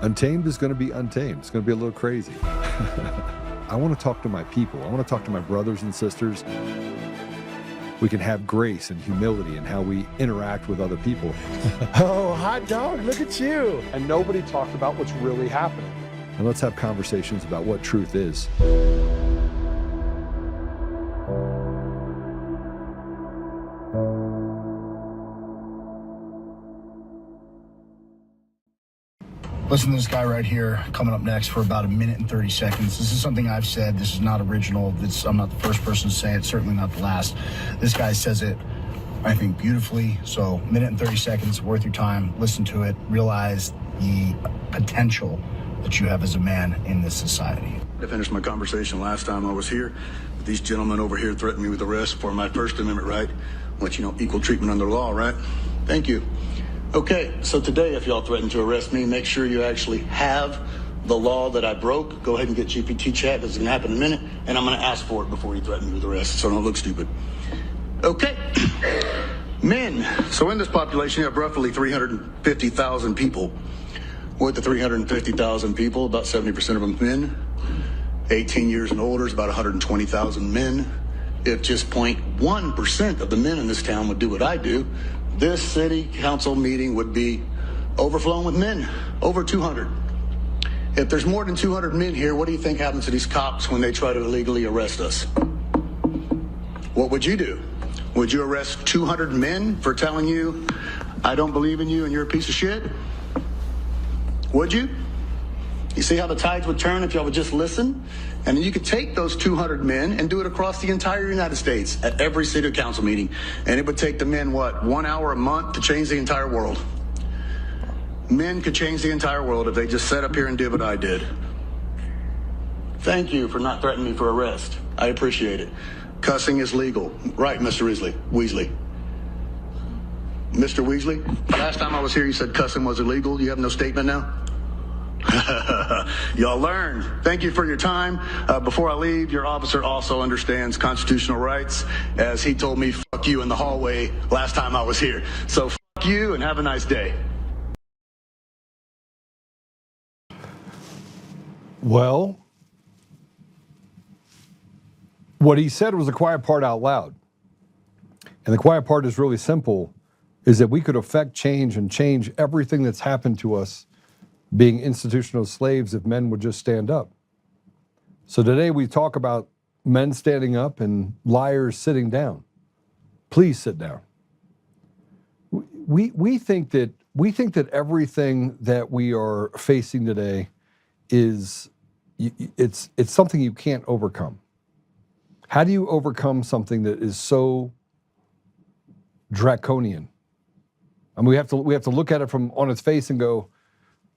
Untamed is going to be untamed. It's going to be a little crazy. I want to talk to my people. I want to talk to my brothers and sisters. We can have grace and humility in how we interact with other people. Oh, hot dog, look at you. And nobody talked about what's really happening. And let's have conversations about what truth is. Listen to this guy right here coming up next for about 1 minute and 30 seconds. This is something I've said. This is not original. I'm not the first person to say it, certainly not the last. This guy says it, I think, beautifully. So 1 minute and 30 seconds, worth your time. Listen to it. Realize the potential that you have as a man in this society. I finished my conversation last time I was here. These gentlemen over here threatened me with arrest for my First Amendment right, which, equal treatment under law, right? Thank you. Okay, so today, if y'all threaten to arrest me, make sure you actually have the law that I broke. Go ahead and get GPT chat. This is gonna happen in a minute, and I'm gonna ask for it before you threaten me with arrest, so don't look stupid. Okay, men. So in this population, you have roughly 350,000 people. With the 350,000 people, about 70% of them men. 18 years and older is about 120,000 men. If just 0.1% of the men in this town would do what I do, this city council meeting would be overflowing with men, over 200. If there's more than 200 men here, what do you think happens to these cops when they try to illegally arrest us? What would you do? Would you arrest 200 men for telling you, I don't believe in you and you're a piece of shit? Would you? You see how the tides would turn if y'all would just listen? And then you could take those 200 men and do it across the entire United States at every city council meeting. And it would take the men, 1 hour a month to change the entire world. Men could change the entire world if they just sat up here and did what I did. Thank you for not threatening me for arrest. I appreciate it. Cussing is legal. Right, Mr. Weasley. Mr. Weasley, last time I was here, you said cussing was illegal. You have no statement now? Y'all learned. Thank you for your time. Before I leave, your officer also understands constitutional rights, as he told me, fuck you in the hallway last time I was here. So fuck you and have a nice day. Well, what he said was the quiet part out loud. And the quiet part is really simple, is that we could affect change and change everything that's happened to us being institutional slaves if men would just stand up. So today we talk about men standing up and liars sitting down. Please sit down. We think that everything that we are facing today it's something you can't overcome. How do you overcome something that is so draconian? I mean, we have to look at it from on its face and go,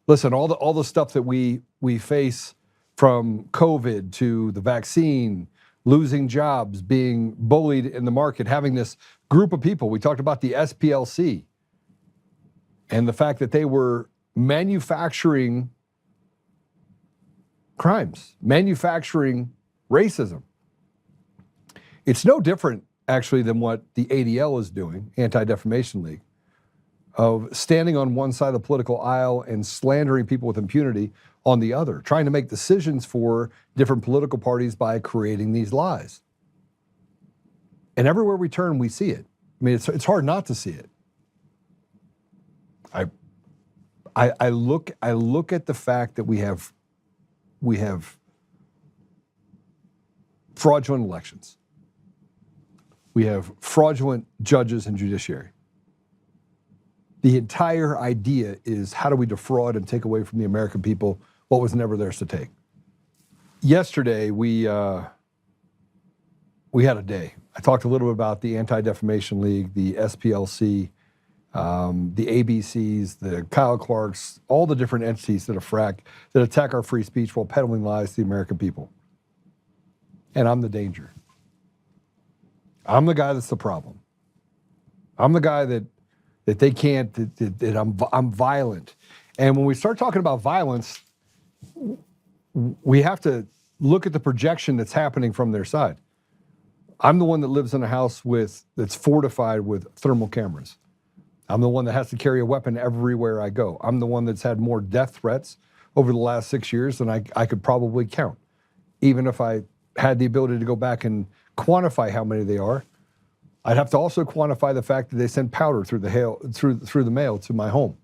listen, all the stuff that we face, from COVID to the vaccine, losing jobs, being bullied in the market, having this group of people. We talked about the SPLC and the fact that they were manufacturing crimes, manufacturing racism. It's no different, actually, than what the ADL is doing, Anti-Defamation League, of standing on one side of the political aisle and slandering people with impunity on the other, trying to make decisions for different political parties by creating these lies. And everywhere we turn, we see it. I mean, it's hard not to see it. I look at the fact that we have fraudulent elections. We have fraudulent judges and judiciary. The entire idea is, how do we defraud and take away from the American people what was never theirs to take? Yesterday, we had a day. I talked a little bit about the Anti-Defamation League, the SPLC, the ABCs, the Kyle Clarks, all the different entities that attack our free speech while peddling lies to the American people. And I'm the danger. I'm the guy that's the problem. I'm the guy that they can't, that I'm violent. And when we start talking about violence, we have to look at the projection that's happening from their side. I'm the one that lives in a house that's fortified with thermal cameras. I'm the one that has to carry a weapon everywhere I go. I'm the one that's had more death threats over the last 6 years than I could probably count. Even if I had the ability to go back and quantify how many they are, I'd have to also quantify the fact that they sent powder through the mail to my home.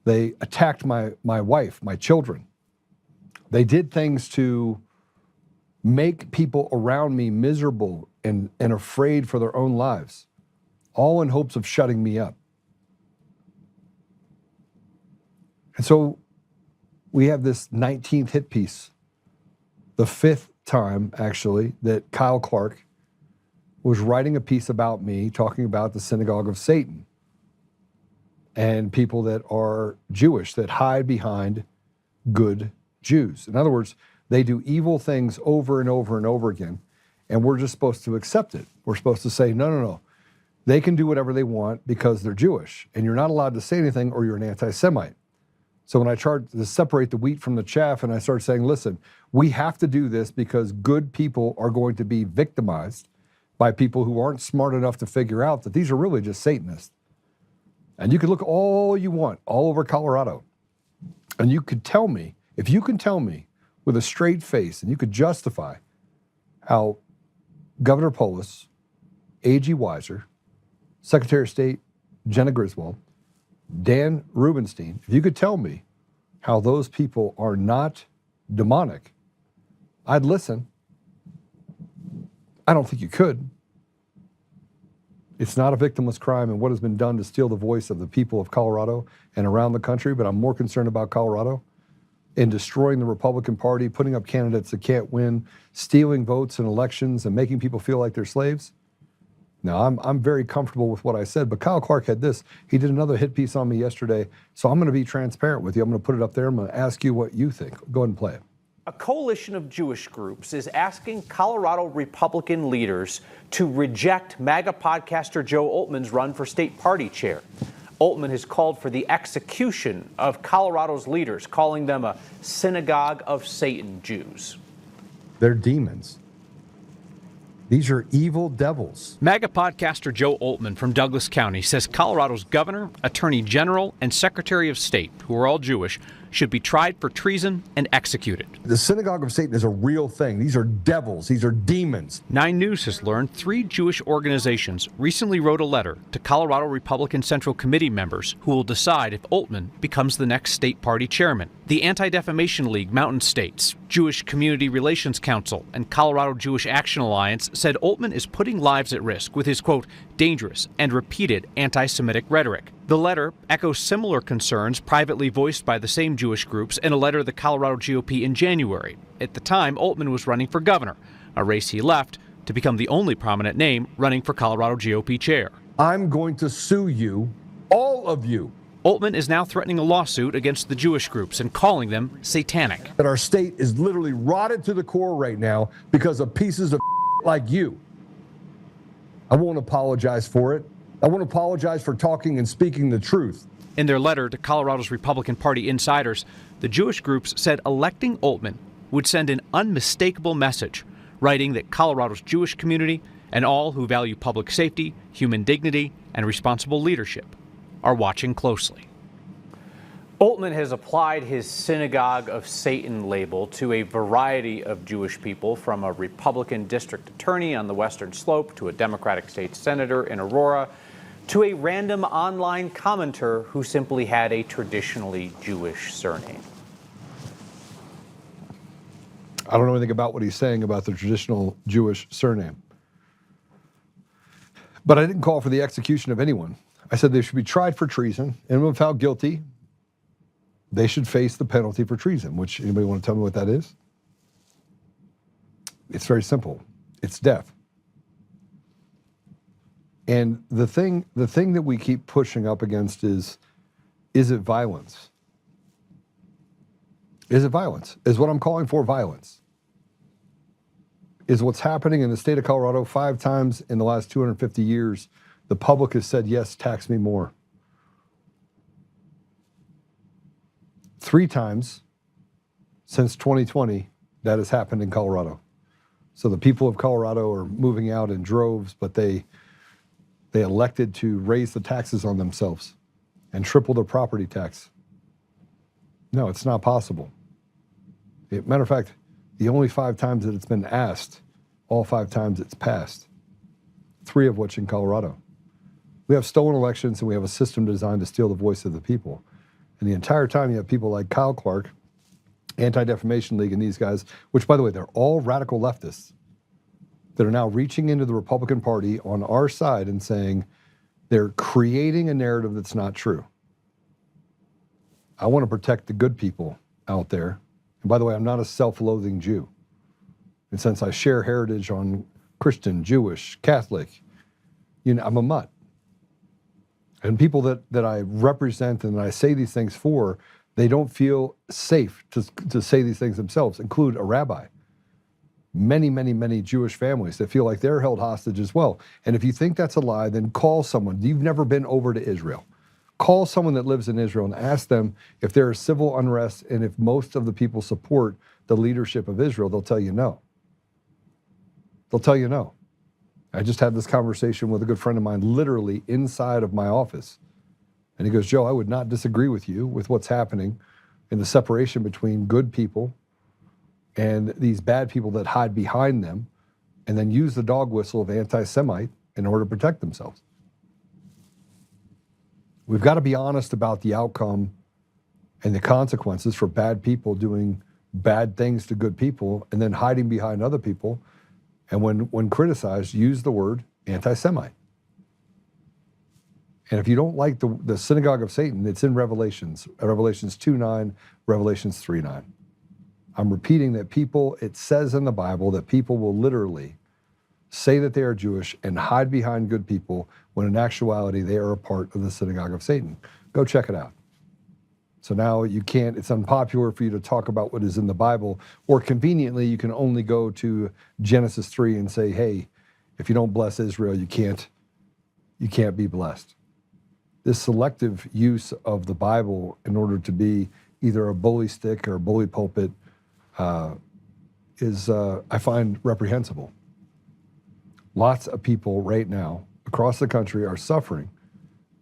They attacked my wife, my children. They did things to make people around me miserable and afraid for their own lives, all in hopes of shutting me up. And so we have this 19th hit piece, the 5th time, actually, that Kyle Clark was writing a piece about me, talking about the synagogue of Satan and people that are Jewish, that hide behind good Jews. In other words, they do evil things over and over and over again, and we're just supposed to accept it. We're supposed to say, no. They can do whatever they want because they're Jewish, and you're not allowed to say anything or you're an anti-Semite. So when I tried to separate the wheat from the chaff and I started saying, listen, we have to do this because good people are going to be victimized by people who aren't smart enough to figure out that these are really just Satanists. And you could look all you want, all over Colorado, and you could tell me, if you can tell me with a straight face and you could justify how Governor Polis, A.G. Weiser, Secretary of State Jenna Griswold, Dan Rubenstein, if you could tell me how those people are not demonic, I'd listen. I don't think you could. It's not a victimless crime and what has been done to steal the voice of the people of Colorado and around the country, but I'm more concerned about Colorado in destroying the Republican Party, putting up candidates that can't win, stealing votes in elections and making people feel like they're slaves. Now, I'm very comfortable with what I said, but Kyle Clark had this. He did another hit piece on me yesterday, so I'm going to be transparent with you. I'm going to put it up there. I'm going to ask you what you think. Go ahead and play it. A coalition of Jewish groups is asking Colorado Republican leaders to reject MAGA podcaster Joe Oltmann's run for state party chair. Oltmann has called for the execution of Colorado's leaders, calling them a synagogue of Satan Jews. They're demons. These are evil devils. MAGA podcaster Joe Oltmann from Douglas County says Colorado's governor, attorney general, and secretary of state, who are all Jewish, should be tried for treason and executed. The synagogue of Satan is a real thing. These are devils. These are demons. 9 News has learned 3 Jewish organizations recently wrote a letter to Colorado Republican Central Committee members who will decide if Oltmann becomes the next state party chairman. The Anti-Defamation League Mountain States, Jewish Community Relations Council, and Colorado Jewish Action Alliance said Oltmann is putting lives at risk with his, quote, dangerous and repeated anti-Semitic rhetoric. The letter echoes similar concerns privately voiced by the same Jewish groups in a letter to the Colorado GOP in January. At the time, Oltmann was running for governor, a race he left to become the only prominent name running for Colorado GOP chair. I'm going to sue you, all of you. Oltmann is now threatening a lawsuit against the Jewish groups and calling them satanic. That our state is literally rotted to the core right now because of pieces of like you. I won't apologize for it. I won't apologize for talking and speaking the truth. In their letter to Colorado's Republican Party insiders, the Jewish groups said electing Oltmann would send an unmistakable message, writing that Colorado's Jewish community and all who value public safety, human dignity, and responsible leadership are watching closely. Oltmann has applied his synagogue of Satan label to a variety of Jewish people, from a Republican district attorney on the Western Slope to a Democratic state senator in Aurora, to a random online commenter who simply had a traditionally Jewish surname. I don't know anything about what he's saying about the traditional Jewish surname. But I didn't call for the execution of anyone. I said they should be tried for treason, and when found guilty, they should face the penalty for treason, which, anybody want to tell me what that is? It's very simple. It's death. And the thing that we keep pushing up against is it violence? Is it violence? Is what I'm calling for violence? Is what's happening in the state of Colorado 5 times in the last 250 years, the public has said, yes, tax me more. 3 times since 2020, that has happened in Colorado. So the people of Colorado are moving out in droves, but they elected to raise the taxes on themselves and triple their property tax. No, it's not possible. Matter of fact, the only 5 times that it's been asked, all 5 times it's passed. 3 of which in Colorado. We have stolen elections and we have a system designed to steal the voice of the people. And the entire time you have people like Kyle Clark, Anti-Defamation League, and these guys, which by the way, they're all radical leftists that are now reaching into the Republican Party on our side and saying they're creating a narrative that's not true. I want to protect the good people out there. And by the way, I'm not a self-loathing Jew. And since I share heritage on Christian, Jewish, Catholic, I'm a mutt. And people that I represent and that I say these things for, they don't feel safe to say these things themselves, include a rabbi. Many, many, many Jewish families that feel like they're held hostage as well. And if you think that's a lie, then call someone. You've never been over to Israel. Call someone that lives in Israel and ask them if there is civil unrest and if most of the people support the leadership of Israel. They'll tell you no. They'll tell you no. I just had this conversation with a good friend of mine, literally inside of my office. And he goes, Joe, I would not disagree with you with what's happening in the separation between good people and these bad people that hide behind them and then use the dog whistle of anti-Semite in order to protect themselves. We've got to be honest about the outcome and the consequences for bad people doing bad things to good people and then hiding behind other people. And when criticized, use the word anti-Semite. And if you don't like the synagogue of Satan, it's in Revelations 2:9, Revelations 3:9. I'm repeating that it says in the Bible that people will literally say that they are Jewish and hide behind good people when in actuality they are a part of the synagogue of Satan. Go check it out. So now it's unpopular for you to talk about what is in the Bible, or conveniently you can only go to Genesis 3 and say, hey, if you don't bless Israel, you can't be blessed. This selective use of the Bible in order to be either a bully stick or a bully pulpit is, I find, reprehensible. Lots of people right now across the country are suffering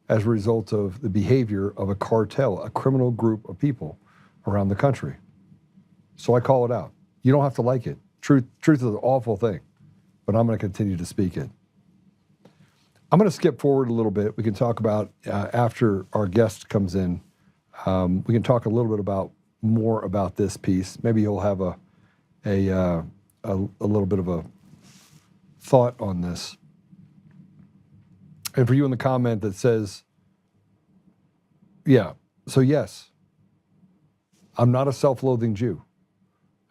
as a result of the behavior of a cartel, a criminal group of people around the country. So I call it out. You don't have to like it. Truth is an awful thing, but I'm going to continue to speak it. I'm going to skip forward a little bit. We can talk about, after our guest comes in, we can talk a little bit more about this piece. Maybe you'll have a little bit of a thought on this. And for you in the comment that says, yeah, so yes, I'm not a self-loathing Jew.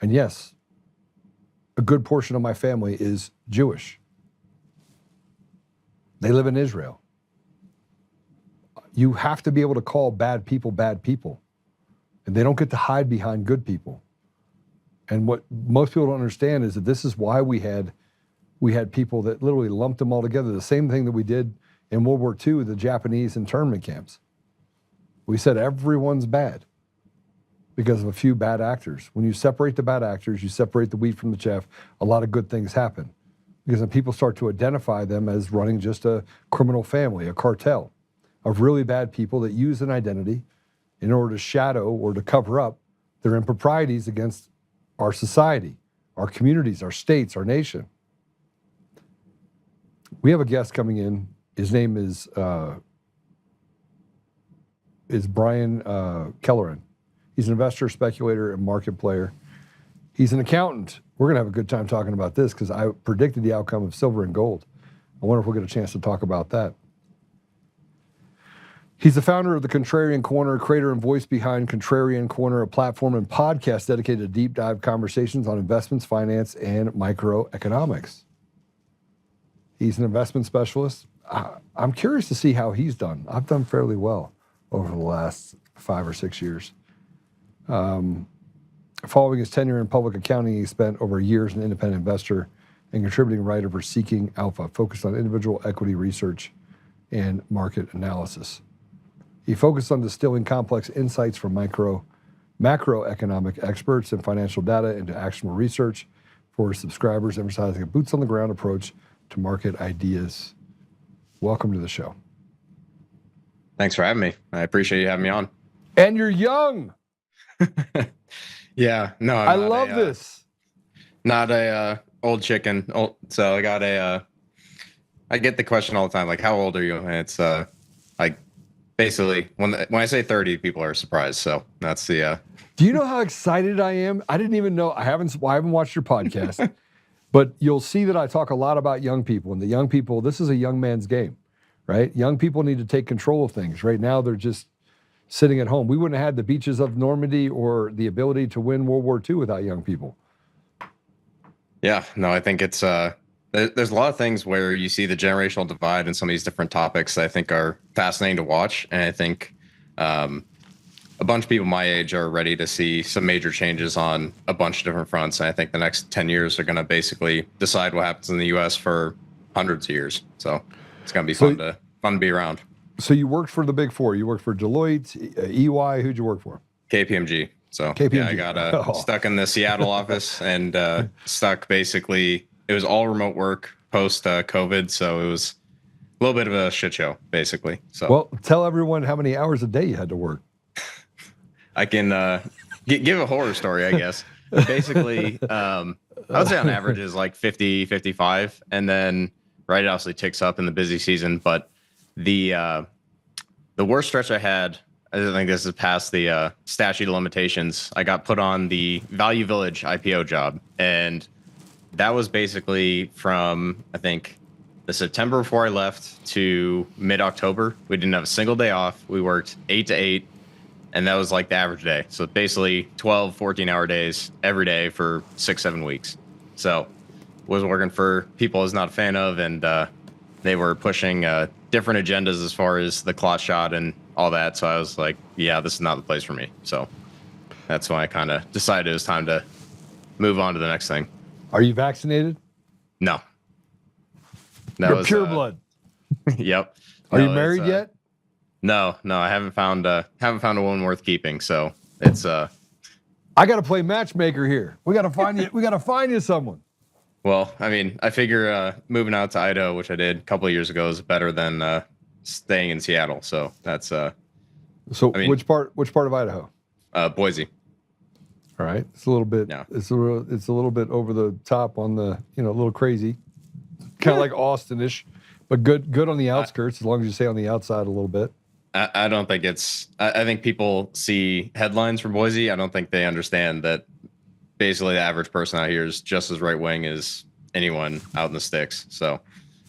And yes, a good portion of my family is Jewish. They live in Israel. You have to be able to call bad people. And they don't get to hide behind good people. And what most people don't understand is that this is why we had people that literally lumped them all together. The same thing that we did in World War II, the Japanese internment camps. We said everyone's bad because of a few bad actors. When you separate the bad actors, you separate the wheat from the chaff, a lot of good things happen. Because then people start to identify them as running just a criminal family, a cartel of really bad people that use an identity in order to shadow or to cover up their improprieties against our society, our communities, our states, our nation. We have a guest coming in. His name is Brian Kelleran. He's an investor, speculator, and market player. He's an accountant. We're going to have a good time talking about this because I predicted the outcome of silver and gold. I wonder if we'll get a chance to talk about that. He's the founder of the Contrarian Corner, creator and voice behind Contrarian Corner, a platform and podcast dedicated to deep dive conversations on investments, finance, and microeconomics. He's an investment specialist. I'm curious to see how he's done. I've done fairly well over the last 5 or 6 years. Following his tenure in public accounting, he spent over years as an independent investor and contributing writer for Seeking Alpha, focused on individual equity research and market analysis. He focused on distilling complex insights from macroeconomic experts and financial data into actionable research for his subscribers, emphasizing a boots-on-the-ground approach to market ideas. Welcome to the show. Thanks for having me. I appreciate you having me on. And you're young. Yeah, no, I love this. Not a old chicken. So I got I get the question all the time, like, how old are you? And it's like basically when I say 30, people are surprised. So that's the. Do you know how excited I am? I didn't even know. I haven't watched your podcast, but you'll see that I talk a lot about young people, and the young people. This is a young man's game, right? Young people need to take control of things. Right now, they're just sitting at home. We wouldn't have had the beaches of Normandy or the ability to win World War II without young people. Yeah, no, I think it's there's a lot of things where you see the generational divide in some of these different topics that I think are fascinating to watch, and I think a bunch of people my age are ready to see some major changes on a bunch of different fronts. And I think the next 10 years are going to basically decide what happens in the U.S. for hundreds of years. So it's going to be fun to be around. So you worked for the Big Four. You worked for Deloitte, EY. Who'd you work for? KPMG. So KPMG. Yeah, I got stuck in the Seattle office and stuck basically. It was all remote work post COVID. So it was a little bit of a shit show, basically. So well, tell everyone how many hours a day you had to work. I can give a horror story, I guess. Basically, I would say on average is like 50, 55. And then, right, it obviously ticks up in the busy season. But the worst stretch I had, I think this is past the statute of limitations. I got put on the Value Village IPO job. And that was basically from, I think, the September before I left to mid-October. We didn't have a single day off. We worked 8 to 8. And that was like the average day. So basically 12, 14-hour days every day for 6-7 weeks. So was working for people I was not a fan of, and they were pushing different agendas as far as the clot shot and all that. So I was like, yeah, this is not the place for me. So that's when I kind of decided it was time to move on to the next thing. Are you vaccinated? No. You're pure blood. Yep. Are you married yet? No, I haven't found a woman worth keeping. So it's I got to play matchmaker here. We got to find you. We got to find you someone. Well, I mean, I figure moving out to Idaho, which I did a couple of years ago, is better than staying in Seattle. So that's So I mean, which part of Idaho? Boise. All right, it's a little bit. Yeah. It's a little bit over the top on the a little crazy, kind of like Austin-ish, but good on the outskirts as long as you stay on the outside a little bit. I don't think it's. I think people see headlines from Boise. I don't think they understand that basically the average person out here is just as right wing as anyone out in the sticks. So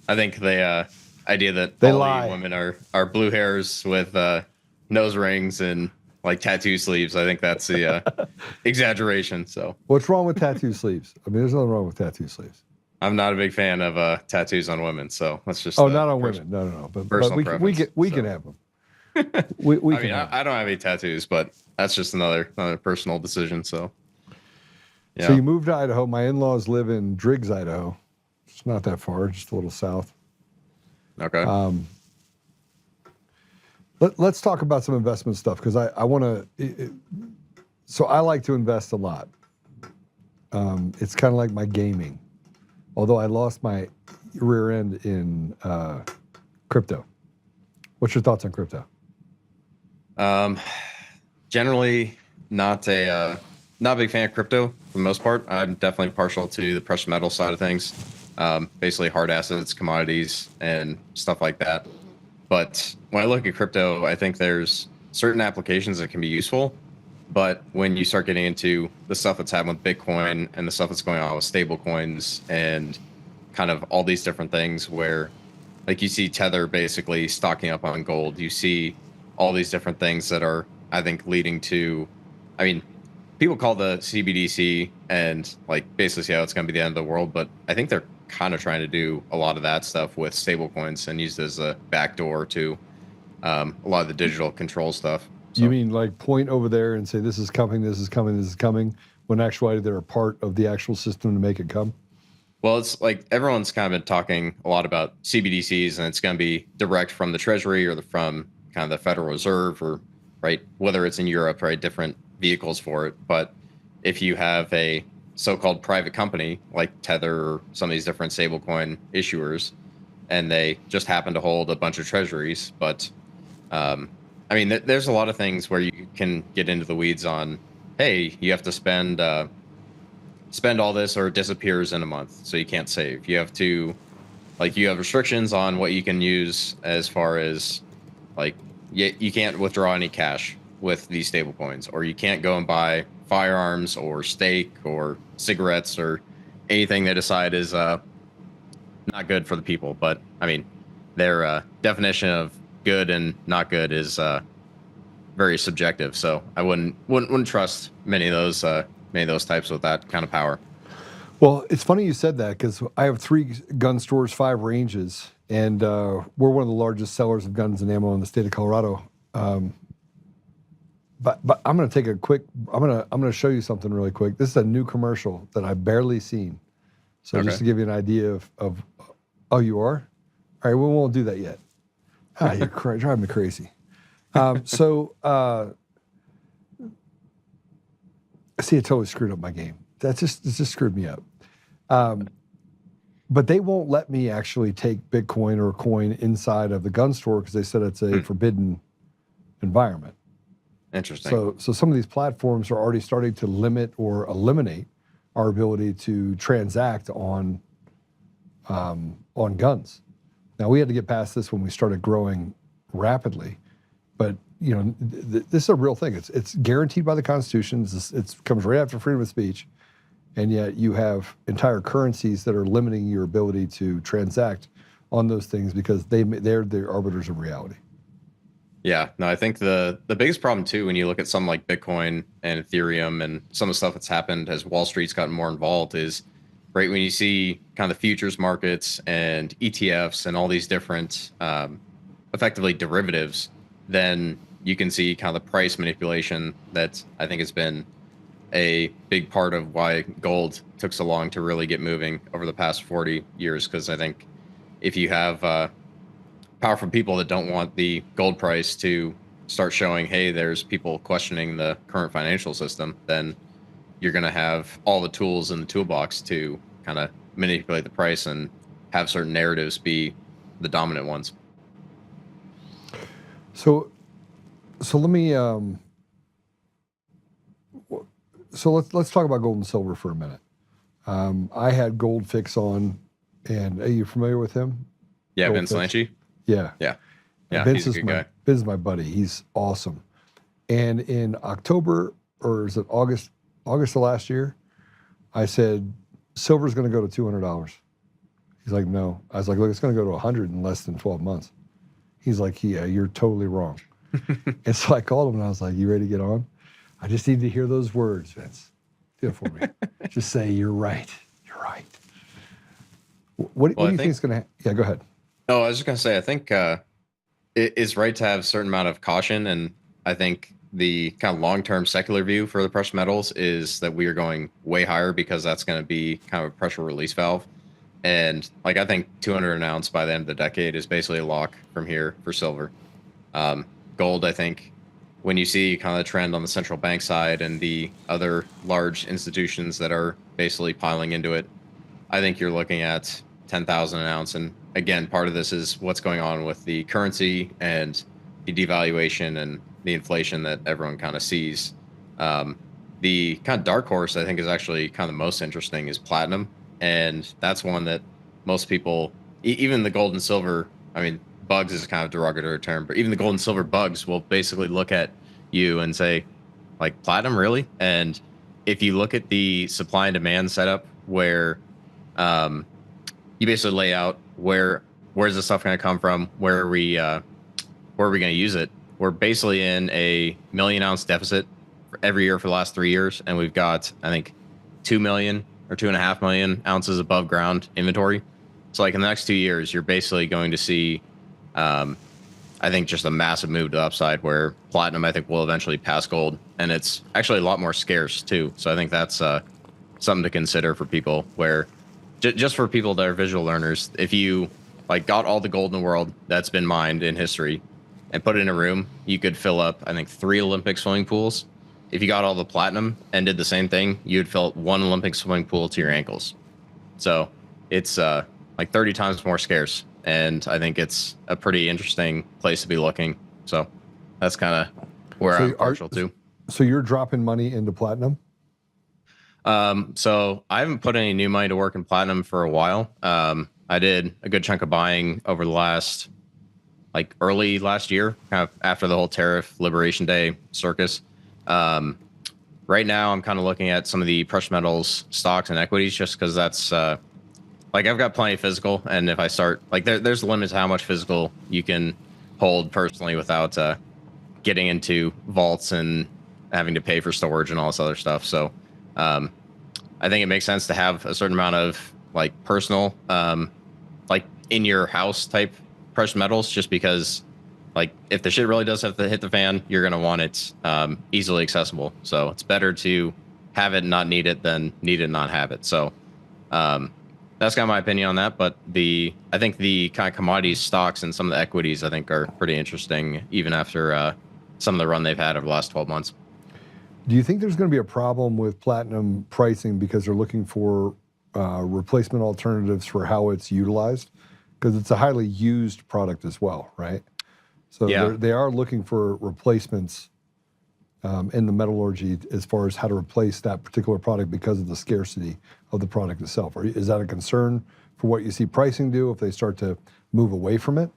I think the idea that they all lie. the women are blue hairs with nose rings and like tattoo sleeves. I think that's the exaggeration. So What's wrong with tattoo sleeves? I mean, there's nothing wrong with tattoo sleeves. I'm not a big fan of tattoos on women. So let's just. Not on women. No. But we can have them. we I mean, I don't have any tattoos, but that's just another personal decision. So. Yeah. So you moved to Idaho. My in-laws live in Driggs, Idaho. It's not that far, just a little south. Okay. Let's talk about some investment stuff because I want to. So I like to invest a lot. It's kind of like my gaming, although I lost my rear end in crypto. What's your thoughts on crypto? Generally, not a big fan of crypto for the most part. I'm definitely partial to the precious metal side of things, basically hard assets, commodities, and stuff like that. But when I look at crypto, I think there's certain applications that can be useful. But when you start getting into the stuff that's happening with Bitcoin and the stuff that's going on with stable coins and kind of all these different things where, like, you see Tether basically stocking up on gold, you see all these different things that are, I think, leading to, I mean, people call the CBDC and like basically say, oh, it's going to be the end of the world. But I think they're kind of trying to do a lot of that stuff with stablecoins and use it as a backdoor to a lot of the digital control stuff. So, you mean like point over there and say, this is coming, this is coming, this is coming, when actually they're a part of the actual system to make it come? Well, it's like everyone's kind of been talking a lot about CBDCs, and it's going to be direct from the Treasury or from kind of the Federal Reserve, or right, whether it's in Europe, right, different vehicles for it. But if you have a so-called private company like Tether or some of these different stablecoin issuers, and they just happen to hold a bunch of treasuries, but I mean, there's a lot of things where you can get into the weeds on, hey, you have to spend all this or it disappears in a month, so you can't save. You have to, like, you have restrictions on what you can use as far as, like, you can't withdraw any cash with these stable coins, or you can't go and buy firearms or steak or cigarettes or anything they decide is not good for the people. But I mean, their definition of good and not good is very subjective. So I wouldn't trust many of those types with that kind of power. Well, it's funny you said that because I have 3 gun stores, 5 ranges, and we're one of the largest sellers of guns and ammo in the state of Colorado. But I'm going to take a quick. I'm going to show you something really quick. This is a new commercial that I've barely seen. So Okay. just to give you an idea of oh, you are? All right, we won't do that yet. You're driving me crazy. See, it totally screwed up my game. It just screwed me up. But they won't let me actually take Bitcoin or a coin inside of the gun store because they said it's a forbidden environment. Interesting. So some of these platforms are already starting to limit or eliminate our ability to transact on guns. Now, we had to get past this when we started growing rapidly, but you know, this is a real thing. It's guaranteed by the Constitution. It comes right after freedom of speech, and yet you have entire currencies that are limiting your ability to transact on those things because they're the arbiters of reality. Yeah, no, I think the biggest problem too, when you look at something like Bitcoin and Ethereum and some of the stuff that's happened as Wall Street's gotten more involved is right when you see kind of the futures markets and ETFs and all these different effectively derivatives, then you can see kind of the price manipulation that I think has been a big part of why gold took so long to really get moving over the past 40 years. Because I think if you have powerful people that don't want the gold price to start showing, hey, there's people questioning the current financial system, then you're going to have all the tools in the toolbox to kind of manipulate the price and have certain narratives be the dominant ones. So let me let's talk about gold and silver for a minute. I had Gold Fix on, and are you familiar with him? Yeah, Gold Vince Fix? Lanchi. Yeah. He's a good guy. Vince is my buddy. He's awesome. And in October, or is it August of last year, I said, silver's going to go to $200. He's like, no. I was like, look, it's going to go to 100 in less than 12 months. He's like, yeah, you're totally wrong. And so I called him and I was like, you ready to get on? I just need to hear those words, Vince. Do it for me. Just say, you're right. You're right. What do you think is going to happen? Yeah, go ahead. Oh, I was just going to say, I think it is right to have a certain amount of caution. And I think the kind of long-term secular view for the precious metals is that we are going way higher because that's going to be kind of a pressure release valve. And like, I think 200 an ounce by the end of the decade is basically a lock from here for silver. Gold, I think, when you see kind of the trend on the central bank side and the other large institutions that are basically piling into it, I think you're looking at 10,000 an ounce. And again, part of this is what's going on with the currency and the devaluation and the inflation that everyone kind of sees. The kind of dark horse, I think, is actually kind of the most interesting is platinum. And that's one that most people, even the gold and silver, I mean, bugs is kind of a derogatory term, but even the gold and silver bugs will basically look at you and say, like, platinum, really? And if you look at the supply and demand setup where you basically lay out where's the stuff going to come from, where are we going to use it, we're basically in a 1 million ounce deficit for every year for the last 3 years. And we've got, I think, 2 million or 2.5 million ounces above ground inventory. So like in the next 2 years, you're basically going to see, I think, just a massive move to the upside where platinum, I think, will eventually pass gold. And it's actually a lot more scarce too. So I think that's something to consider for people where just for people that are visual learners, if you like got all the gold in the world that's been mined in history and put it in a room, you could fill up, I think, 3 Olympic swimming pools. If you got all the platinum and did the same thing, you'd fill up 1 Olympic swimming pool to your ankles. So it's like 30 times more scarce. And I think it's a pretty interesting place to be looking. So That's kind of where So I'm partial to. So you're dropping money into platinum? So I haven't put any new money to work in platinum for a while. I did a good chunk of buying over the last, like early last year, kind of after the whole tariff liberation day circus. Right now I'm kind of looking at some of the precious metals stocks and equities just because that's, like I've got plenty of physical. And if I start, like there's limits to how much physical you can hold personally without, getting into vaults and having to pay for storage and all this other stuff. So, I think it makes sense to have a certain amount of like personal, like in your house type precious metals, just because like if the shit really does have to hit the fan, you're going to want it easily accessible. So it's better to have it and not need it than need it and not have it. So that's kind of my opinion on that. But I think the kind of commodities stocks and some of the equities I think are pretty interesting even after some of the run they've had over the last 12 months. Do you think there's going to be a problem with platinum pricing because they're looking for replacement alternatives for how it's utilized? Because it's a highly used product as well, right? So Yeah. they are looking for replacements in the metallurgy as far as how to replace that particular product because of the scarcity of the product itself. Is that a concern for what you see pricing do if they start to move away from it?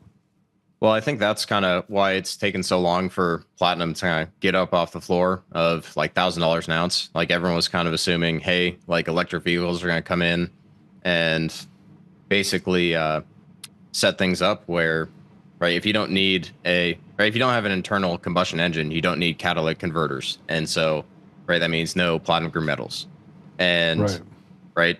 Well, I think that's kind of why it's taken so long for platinum to kind of get up off the floor of like $1,000 an ounce. Like everyone was kind of assuming, hey, like electric vehicles are going to come in and basically set things up where, right, if you don't have an internal combustion engine, you don't need catalytic converters. And so, right, that means no platinum group metals. And, right,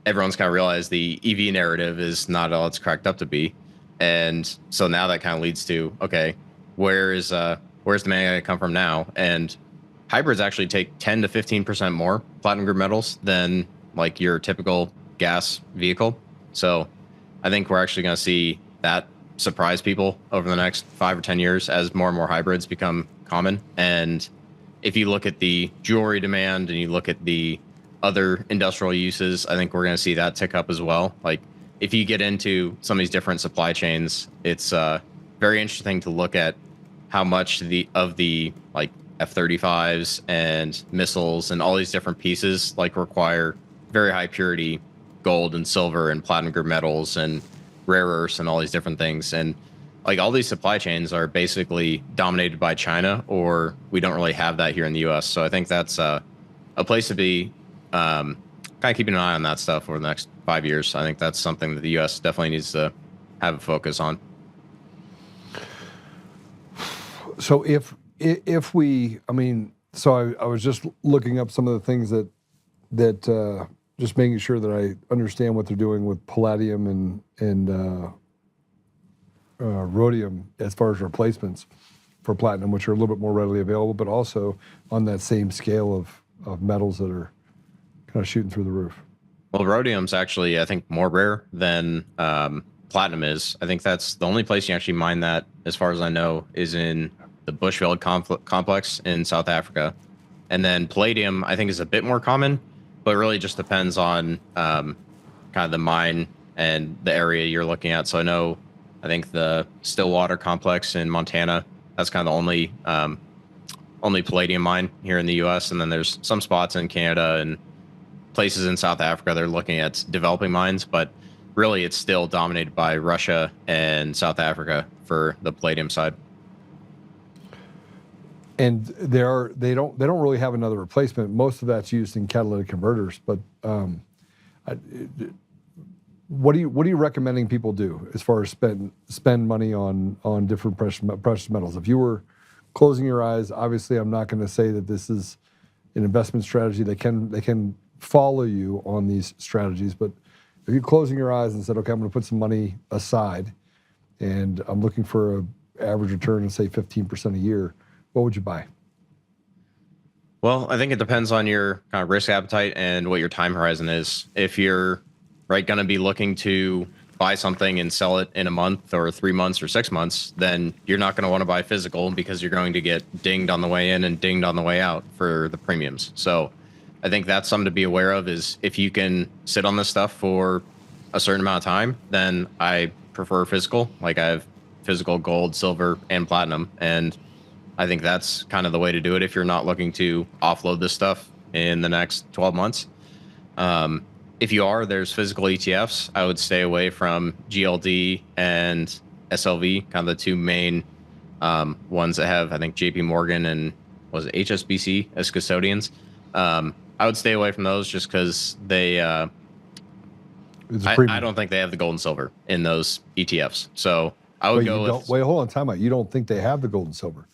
everyone's kind of realized the EV narrative is not all it's cracked up to be. And so now that kind of leads to, okay, where's the money going to come from now? And hybrids actually take 10 to 15% more platinum group metals than like your typical gas vehicle. So I think we're actually going to see that surprise people over the next 5 or 10 years as more and more hybrids become common. And if you look at the jewelry demand and you look at the other industrial uses, I think we're going to see that tick up as well. Like, if you get into some of these different supply chains, it's very interesting to look at how much of the like F-35s and missiles and all these different pieces like require very high purity gold and silver and platinum group metals and rare earths and all these different things. And like all these supply chains are basically dominated by China, or we don't really have that here in the US. So I think that's a place to be kind of keeping an eye on that stuff over the next 5 years. I think that's something that the U.S. definitely needs to have a focus on. So if we, I mean, so I was just looking up some of the things that just making sure that I understand what they're doing with palladium and rhodium as far as replacements for platinum, which are a little bit more readily available, but also on that same scale of metals that are kind of shooting through the roof. Well, rhodium's actually, I think, more rare than platinum is. I think that's the only place you actually mine that, as far as I know, is in the Bushveld complex in South Africa. And then palladium, I think, is a bit more common, but it really just depends on kind of the mine and the area you're looking at. So I think the Stillwater complex in Montana, that's kind of the only palladium mine here in the U.S. And then there's some spots in Canada and places in South Africa they're looking at developing mines, but really it's still dominated by Russia and South Africa for the palladium side. And they don't really have another replacement. Most of that's used in catalytic converters. But what are you recommending people do as far as spend money on different precious metals? If you were closing your eyes, obviously I'm not going to say that this is an investment strategy. They can follow you on these strategies, but if you're closing your eyes and said, okay, I'm going to put some money aside and I'm looking for an average return of say 15% a year, what would you buy? Well, I think it depends on your kind of risk appetite and what your time horizon is. If you're going to be looking to buy something and sell it in a month or 3 months or 6 months, then you're not going to want to buy physical because you're going to get dinged on the way in and dinged on the way out for the premiums. So I think that's something to be aware of, is if you can sit on this stuff for a certain amount of time, then I prefer physical. Like I have physical gold, silver, and platinum. And I think that's kind of the way to do it if you're not looking to offload this stuff in the next 12 months. If you are, there's physical ETFs. I would stay away from GLD and SLV, kind of the two main ones that have, I think, JP Morgan and was it HSBC as custodians. I would stay away from those just because they, I don't think they have the gold and silver in those ETFs. So I would go with. Wait, hold on, time out. You don't think they have the gold and silver?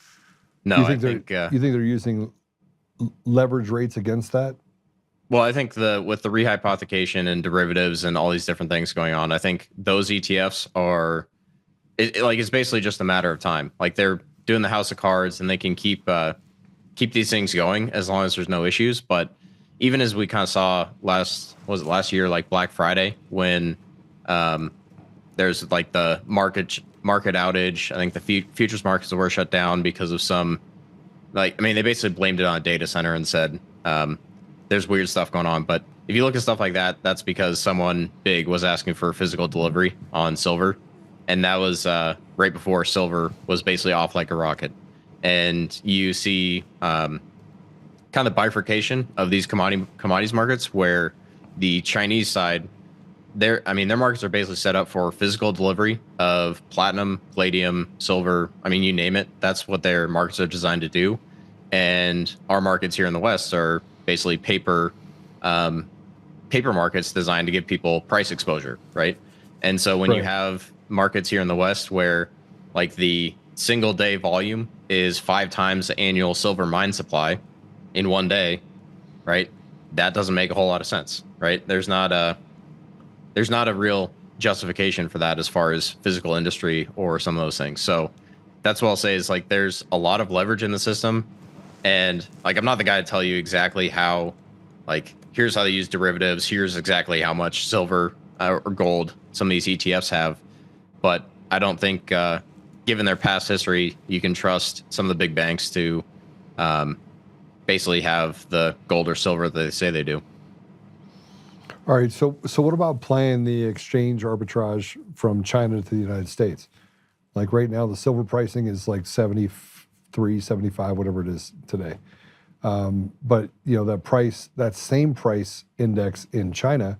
No, you think they're using leverage rates against that? Well, I think with the rehypothecation and derivatives and all these different things going on, I think those ETFs are it's basically just a matter of time. Like they're doing the house of cards and they can keep these things going as long as there's no issues. But even as we kind of saw last year, like Black Friday, when there's like the market outage. I think the futures markets were shut down because of some, they basically blamed it on a data center and said there's weird stuff going on. But if you look at stuff like that, that's because someone big was asking for physical delivery on silver. And that was right before silver was basically off like a rocket. And you see kind of bifurcation of these commodities markets where the Chinese side, their markets are basically set up for physical delivery of platinum, palladium, silver. You name it. That's what their markets are designed to do. And our markets here in the West are basically paper markets designed to give people price exposure, right? And so when you have markets here in the West where like the single day volume is 5 times the annual silver mine supply in one day, right? That doesn't make a whole lot of sense, right? There's not a real justification for that as far as physical industry or some of those things. So that's what I'll say is like there's a lot of leverage in the system. And like I'm not the guy to tell you exactly how, like, here's how they use derivatives, here's exactly how much silver or gold some of these ETFs have. But I don't think, given their past history, you can trust some of the big banks to basically have the gold or silver that they say they do. All right. So what about playing the exchange arbitrage from China to the United States? Like right now, the silver pricing is like 73, 75, whatever it is today. But that same price index in China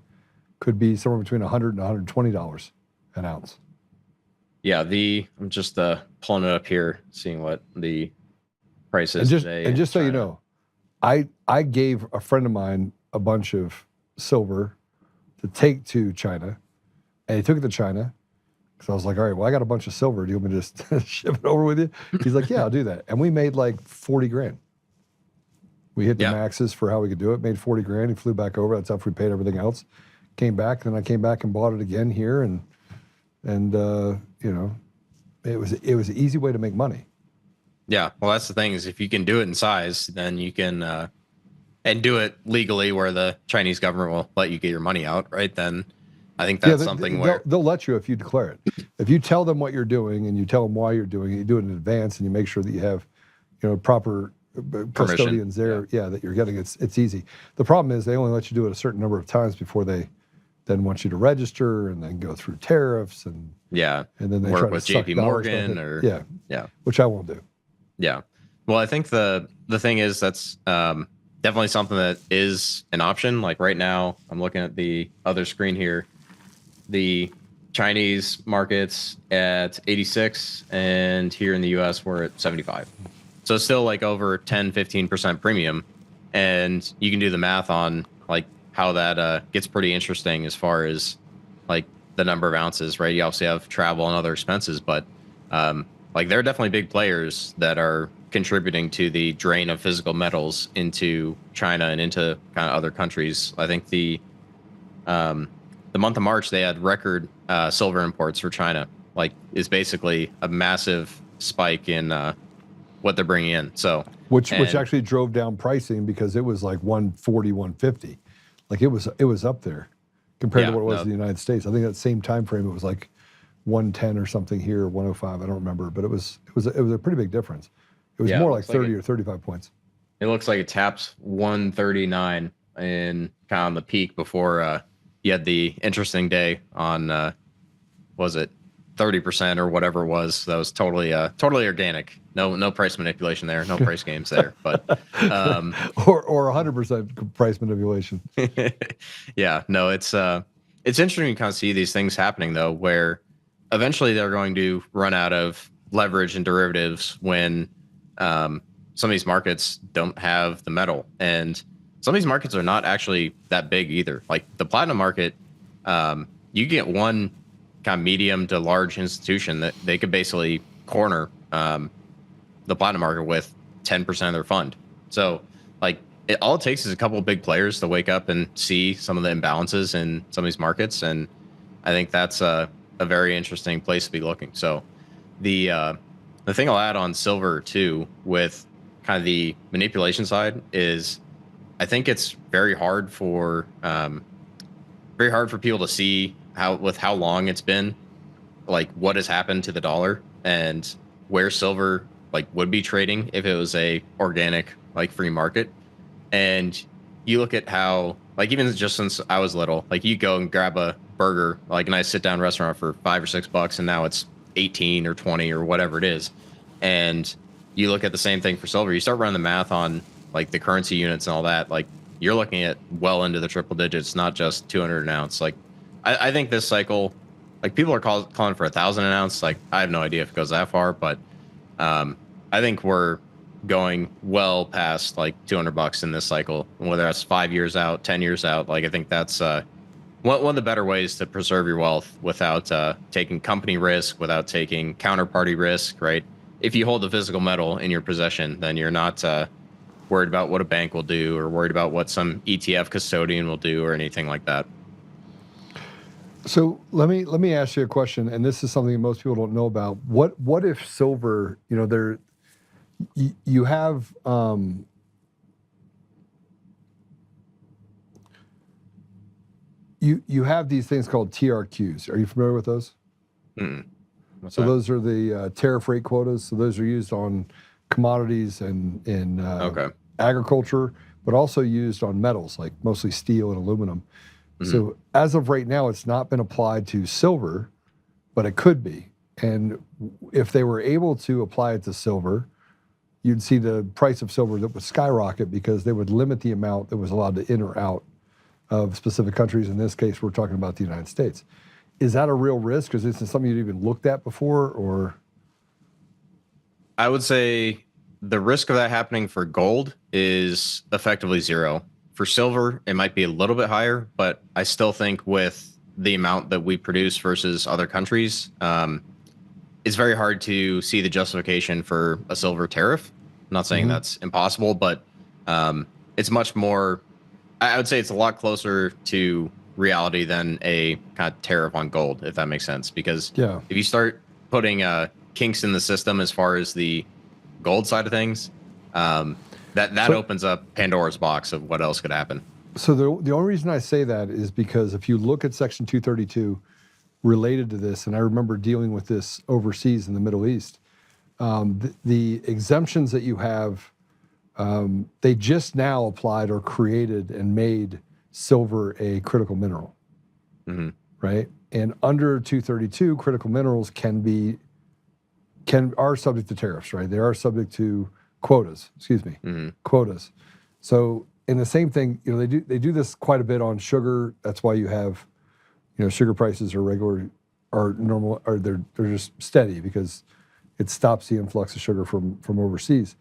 could be somewhere between $100 and $120 an ounce. Yeah, I'm just pulling it up here, seeing what the price is today. And just so you know, I gave a friend of mine a bunch of silver to take to China, and he took it to China because I was like, all right, well, I got a bunch of silver. Do you want me to just ship it over with you? He's like, yeah, I'll do that. And we made like 40 grand. We hit the maxes for how we could do it, made 40 grand. He flew back over. That's after we paid everything else. Came back, then I came back and bought it again here, and it was an easy way to make money. Yeah, well, that's the thing is if you can do it in size, then you can and do it legally where the Chinese government will let you get your money out, right? Then I think that's something where they'll let you if you declare it. If you tell them what you're doing and you tell them why you're doing it, you do it in advance and you make sure that you have, proper custodians there. Yeah, that you're getting it's easy. The problem is they only let you do it a certain number of times before they then want you to register and then go through tariffs and then they work try with to suck JP dollars Morgan off it. yeah, which I won't do. Yeah. Well, I think the thing is that's definitely something that is an option. Like right now, I'm looking at the other screen here. The Chinese markets at 86, and here in the US, we're at 75. So it's still like over 10, 15% premium. And you can do the math on like how that gets pretty interesting as far as like the number of ounces, right? You obviously have travel and other expenses, but like there are definitely big players that are contributing to the drain of physical metals into China and into kind of other countries. I think the month of March, they had record silver imports for China, like is basically a massive spike in what they're bringing in. So which actually drove down pricing because it was like 140, 150. Like it was up there compared to what it was in the United States. I think that same time frame it was like 110 or something here, 105. I don't remember, but it was a pretty big difference. It was more like 30 or 35 points. It looks like it taps 139 in kind of on the peak before you had the interesting day on was it 30% or whatever it was. That was totally organic. No price manipulation there. No price games there. But or 100% price manipulation. yeah, no, it's interesting to kind of see these things happening though, where eventually they're going to run out of leverage and derivatives when some of these markets don't have the metal, and some of these markets are not actually that big either. Like the platinum market, you get one kind of medium to large institution that they could basically corner the platinum market with 10% of their fund. So like all it takes is a couple of big players to wake up and see some of the imbalances in some of these markets. And I think that's a very interesting place to be looking. So the thing I'll add on silver too, with kind of the manipulation side, is I think it's very hard for people to see how long it's been, like what has happened to the dollar and where silver like would be trading if it was a organic like free market. And you look at how, like, even just since I was little, like you go and grab a burger, like a nice sit down restaurant for $5 or $6, and now it's 18 or 20 or whatever it is. And you look at the same thing for silver, you start running the math on like the currency units and all that, like you're looking at well into the triple digits, not just 200 an ounce. Like I think this cycle, like people are calling for 1,000 an ounce. Like I have no idea if it goes that far, but I think we're going well past like $200 in this cycle, whether that's 5 years out, 10 years out. Like I think that's one of the better ways to preserve your wealth without taking company risk, without taking counterparty risk, right? If you hold the physical metal in your possession, then you're not worried about what a bank will do or worried about what some ETF custodian will do or anything like that. So let me ask you a question, and this is something most people don't know about. What if silver, you know, you have you have these things called TRQs. Are you familiar with those? So that? Those are the tariff rate quotas. So those are used on commodities and in agriculture, but also used on metals, like mostly steel and aluminum. So as of right now, it's not been applied to silver, but it could be. And if they were able to apply it to silver, you'd see the price of silver that would skyrocket, because they would limit the amount that was allowed to in or out of specific countries. In this case, we're talking about the United States. Is that a real risk? Is this something you'd even looked at before, or? I would say the risk of that happening for gold is effectively zero. For silver, it might be a little bit higher, but I still think with the amount that we produce versus other countries, it's very hard to see the justification for a silver tariff. I'm not saying that's impossible, but it's much more, I would say it's a lot closer to reality than a kind of tariff on gold, if that makes sense. Because if you start putting kinks in the system as far as the gold side of things, that opens up Pandora's box of what else could happen. So the only reason I say that is because if you look at Section 232 related to this, and I remember dealing with this overseas in the Middle East, the exemptions that you have, they just now applied or created and made silver a critical mineral, right? And under 232, critical minerals are subject to tariffs, right? They are subject to quotas, quotas. So in the same thing, you know, they do this quite a bit on sugar. That's why you have, you know, sugar prices are normal, or they're just steady, because it stops the influx of sugar from overseas.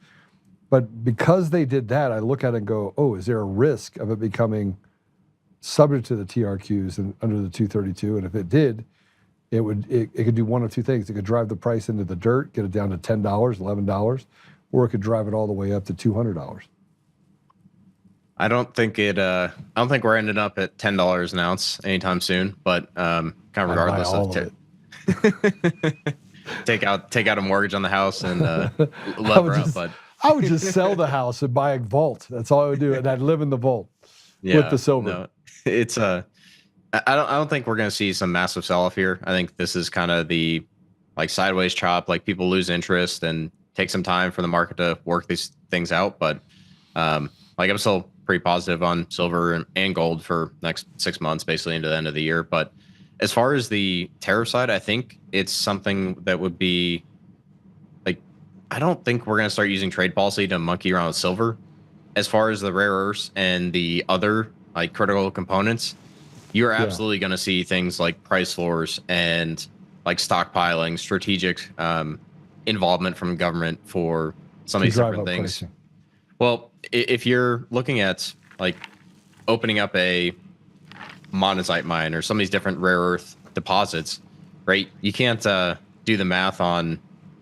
But because they did that, I look at it and go, oh, is there a risk of it becoming subject to the TRQs and under the 232? And if it did, it could do one of two things. It could drive the price into the dirt, get it down to $10, $11, or it could drive it all the way up to $200. I don't think we're ending up at $10 an ounce anytime soon, but kind of regardless of take out a mortgage on the house and lever up. But I would just sell the house and buy a vault. That's all I would do, and I'd live in the vault with the silver. No, it's I don't think we're going to see some massive sell off here. I think this is kind of the like sideways chop, like people lose interest and take some time for the market to work these things out. But like I'm still pretty positive on silver and gold for next 6 months, basically into the end of the year. But as far as the tariff side, I think it's something that would be like, I don't think we're going to start using trade policy to monkey around with silver. As far as the rare earths and the other like critical components, you're absolutely going to see things like price floors and like stockpiling, strategic involvement from government for some of these different things. Pricing. Well, if you're looking at like opening up a monazite mine or some of these different rare earth deposits, right? You can't do the math on,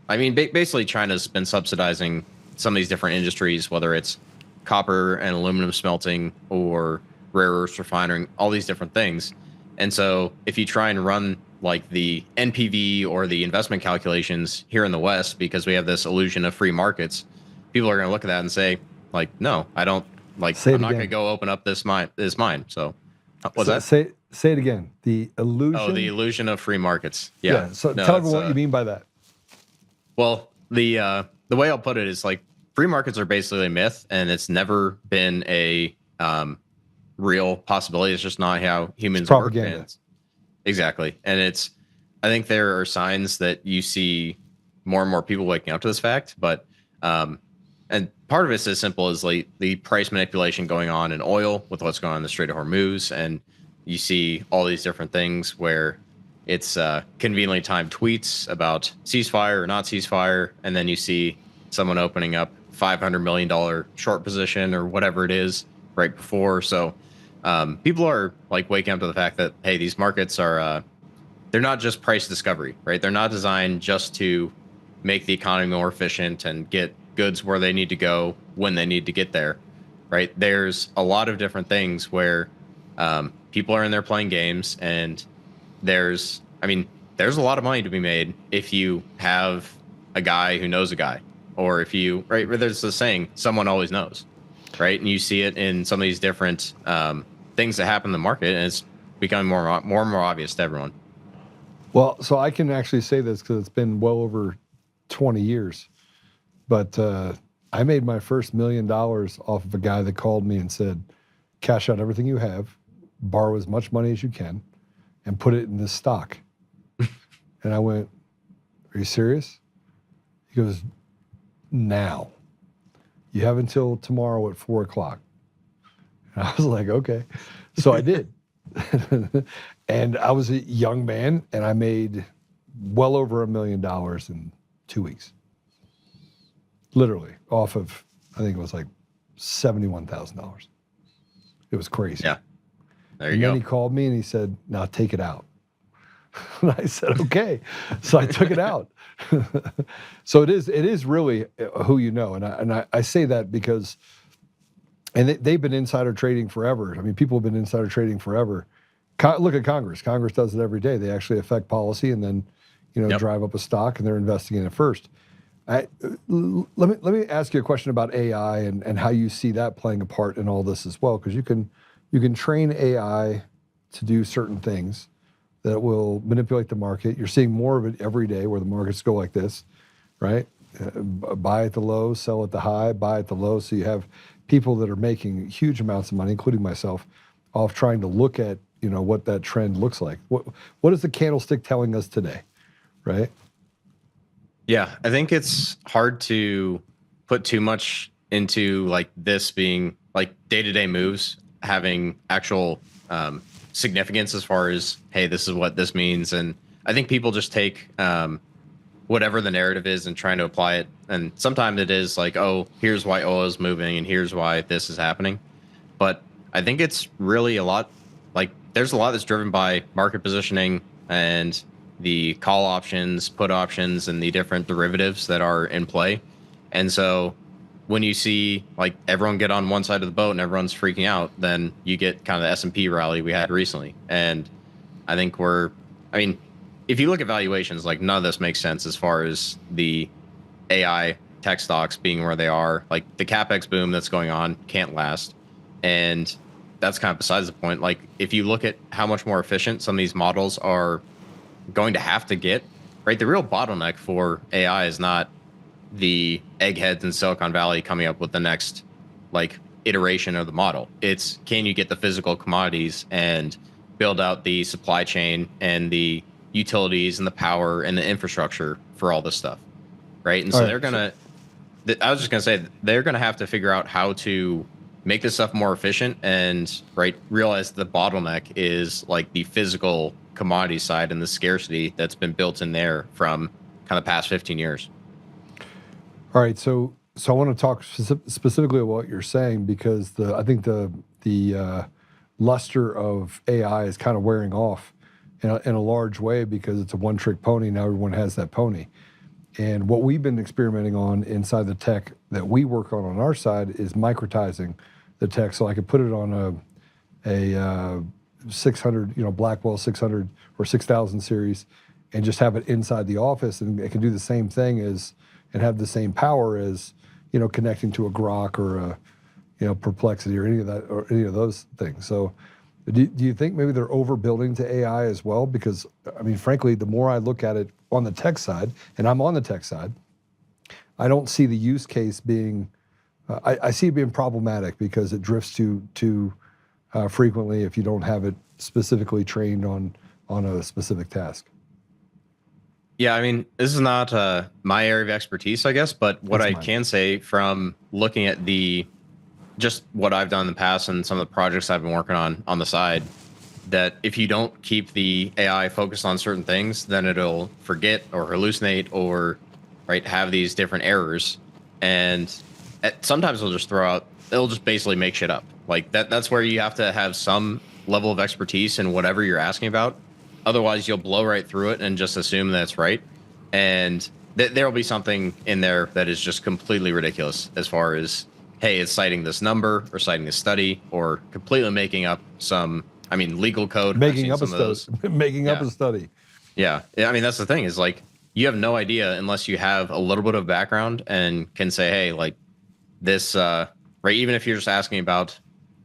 I mean, basically China's been subsidizing some of these different industries, whether it's copper and aluminum smelting or rare earths refining, all these different things. And so if you try and run like the NPV or the investment calculations here in the West, because we have this illusion of free markets, people are going to look at that and say, like, no, I don't, like, I'm not going to go open up this mine. So what's that? Say it again. The illusion. Oh, the illusion of free markets. Yeah. So No, tell everyone what you mean by that. Well, the way I'll put it is like free markets are basically a myth, and it's never been a real possibility. It's just not how humans work. Exactly. And I think there are signs that you see more and more people waking up to this fact, but and part of it's as simple as like the price manipulation going on in oil with what's going on in the Strait of Hormuz, and you see all these different things where it's conveniently timed tweets about ceasefire or not ceasefire, and then you see someone opening up $500 million short position or whatever it is right before. So people are like waking up to the fact that, hey, these markets are they're not just price discovery, right? They're not designed just to make the economy more efficient and get goods where they need to go when they need to get there, right? There's a lot of different things where people are in there playing games, and there's a lot of money to be made if you have a guy who knows a guy, or if you, right, there's the saying, someone always knows, right? And you see it in some of these different things that happen in the market, and it's becoming more and more obvious to everyone. Well, so I can actually say this because it's been well over 20 years. But I made my first $1 million off of a guy that called me and said, cash out everything you have, borrow as much money as you can, and put it in this stock. And I went, are you serious? He goes, now. You have until tomorrow at 4 o'clock. And I was like, okay. So I did. And I was a young man, and I made well over $1 million in 2 weeks. Literally, off of, I think it was like $71,000. It was crazy. Yeah. There you and go. then he called me and he said, now take it out. And I said, okay. So I took it out. So it is really who you know. And I say that because, and they've been insider trading forever. I mean, people have been insider trading forever. Look at Congress. Congress does it every day. They actually affect policy and then, drive up a stock, and they're investing in it first. Let me ask you a question about AI and how you see that playing a part in all this as well, because you can train AI to do certain things that will manipulate the market. You're seeing more of it every day where the markets go like this, right? Buy at the low, sell at the high, buy at the low. So you have people that are making huge amounts of money, including myself, off trying to look at what that trend looks like. What is the candlestick telling us today, right? Yeah, I think it's hard to put too much into like this being like day-to-day moves having actual significance as far as, hey, this is what this means. And I think people just take whatever the narrative is and trying to apply it. And sometimes it is like, oh, here's why oil is moving and here's why this is happening. But I think it's really a lot, like there's a lot that's driven by market positioning and the call options, put options, and the different derivatives that are in play. And so when you see like everyone get on one side of the boat and everyone's freaking out, then you get kind of the S&P rally we had recently. And I think if you look at valuations, like none of this makes sense as far as the AI tech stocks being where they are. Like the CapEx boom that's going on can't last. And that's kind of besides the point. Like if you look at how much more efficient some of these models are going to have to get, right? The real bottleneck for AI is not the eggheads in Silicon Valley coming up with the next like iteration of the model. It's, can you get the physical commodities and build out the supply chain and the utilities and the power and the infrastructure for all this stuff, right? And so they're gonna. I was just gonna say they're gonna have to figure out how to make this stuff more efficient and realize the bottleneck is like the physical commodity side and the scarcity that's been built in there from kind of past 15 years. All right, so I want to talk specifically about what you're saying, because I think the luster of AI is kind of wearing off in a large way, because it's a one-trick pony. Now everyone has that pony. And what we've been experimenting on inside the tech that we work on our side is microtizing the tech. So I could put it on a 600, Blackwell 600 or 6000 series, and just have it inside the office, and it can do the same thing and have the same power as, connecting to a Grok or a, Perplexity or any of that, or any of those things. So do you think maybe they're overbuilding to AI as well? Because, I mean, frankly, the more I look at it on the tech side, and I'm on the tech side, I don't see the use case being, I see it being problematic, because it drifts too frequently if you don't have it specifically trained on a specific task. Yeah, I mean, this is not my area of expertise, I guess, but what I can say from looking at just what I've done in the past and some of the projects I've been working on the side, that if you don't keep the AI focused on certain things, then it'll forget or hallucinate or have these different errors. And sometimes it'll just basically make shit up. Like that's where you have to have some level of expertise in whatever you're asking about. Otherwise, you'll blow right through it and just assume that's right. And there'll be something in there that is just completely ridiculous as far as, hey, it's citing this number or citing this study or completely making up some, legal code. Making up a study. Making up a study. Yeah. I mean, that's the thing is you have no idea unless you have a little bit of background and can say, hey, this, even if you're just asking about,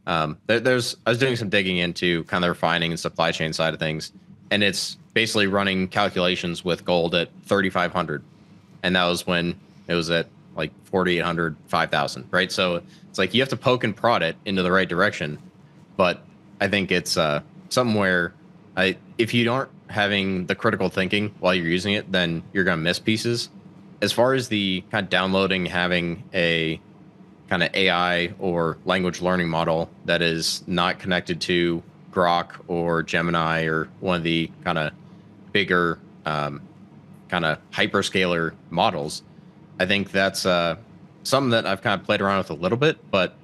I was doing some digging into kind of the refining and supply chain side of things. And it's basically running calculations with gold at 3,500. And that was when it was at 4,800, 5,000, right? So it's you have to poke and prod it into the right direction. But I think it's something where if you aren't having the critical thinking while you're using it, then you're going to miss pieces. As far as the kind of downloading, having a kind of AI or language learning model that is not connected to Grok or Gemini or one of the kind of bigger kind of hyperscaler models, I think that's something that I've kind of played around with a little bit, but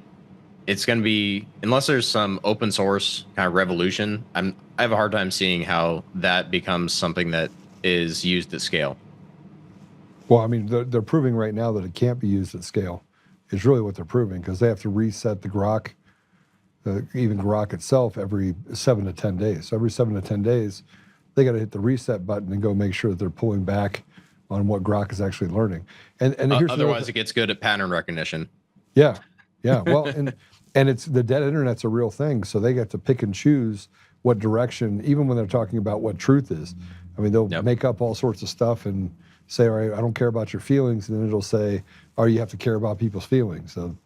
it's going to be, unless there's some open source kind of revolution, I have a hard time seeing how that becomes something that is used at scale. Well, I mean, they're proving right now that it can't be used at scale. Is really what they're proving, because they have to reset the Grok, even Grok itself, every 7 to 10 days. So every 7 to 10 days, they got to hit the reset button and go make sure that they're pulling back on what Grok is actually learning. And here's otherwise, it gets good at pattern recognition. Yeah. Well, and it's the dead internet's a real thing, so they get to pick and choose what direction, even when they're talking about what truth is. I mean, they'll make up all sorts of stuff and say, all right, I don't care about your feelings, and then it'll say, oh, you have to care about people's feelings. So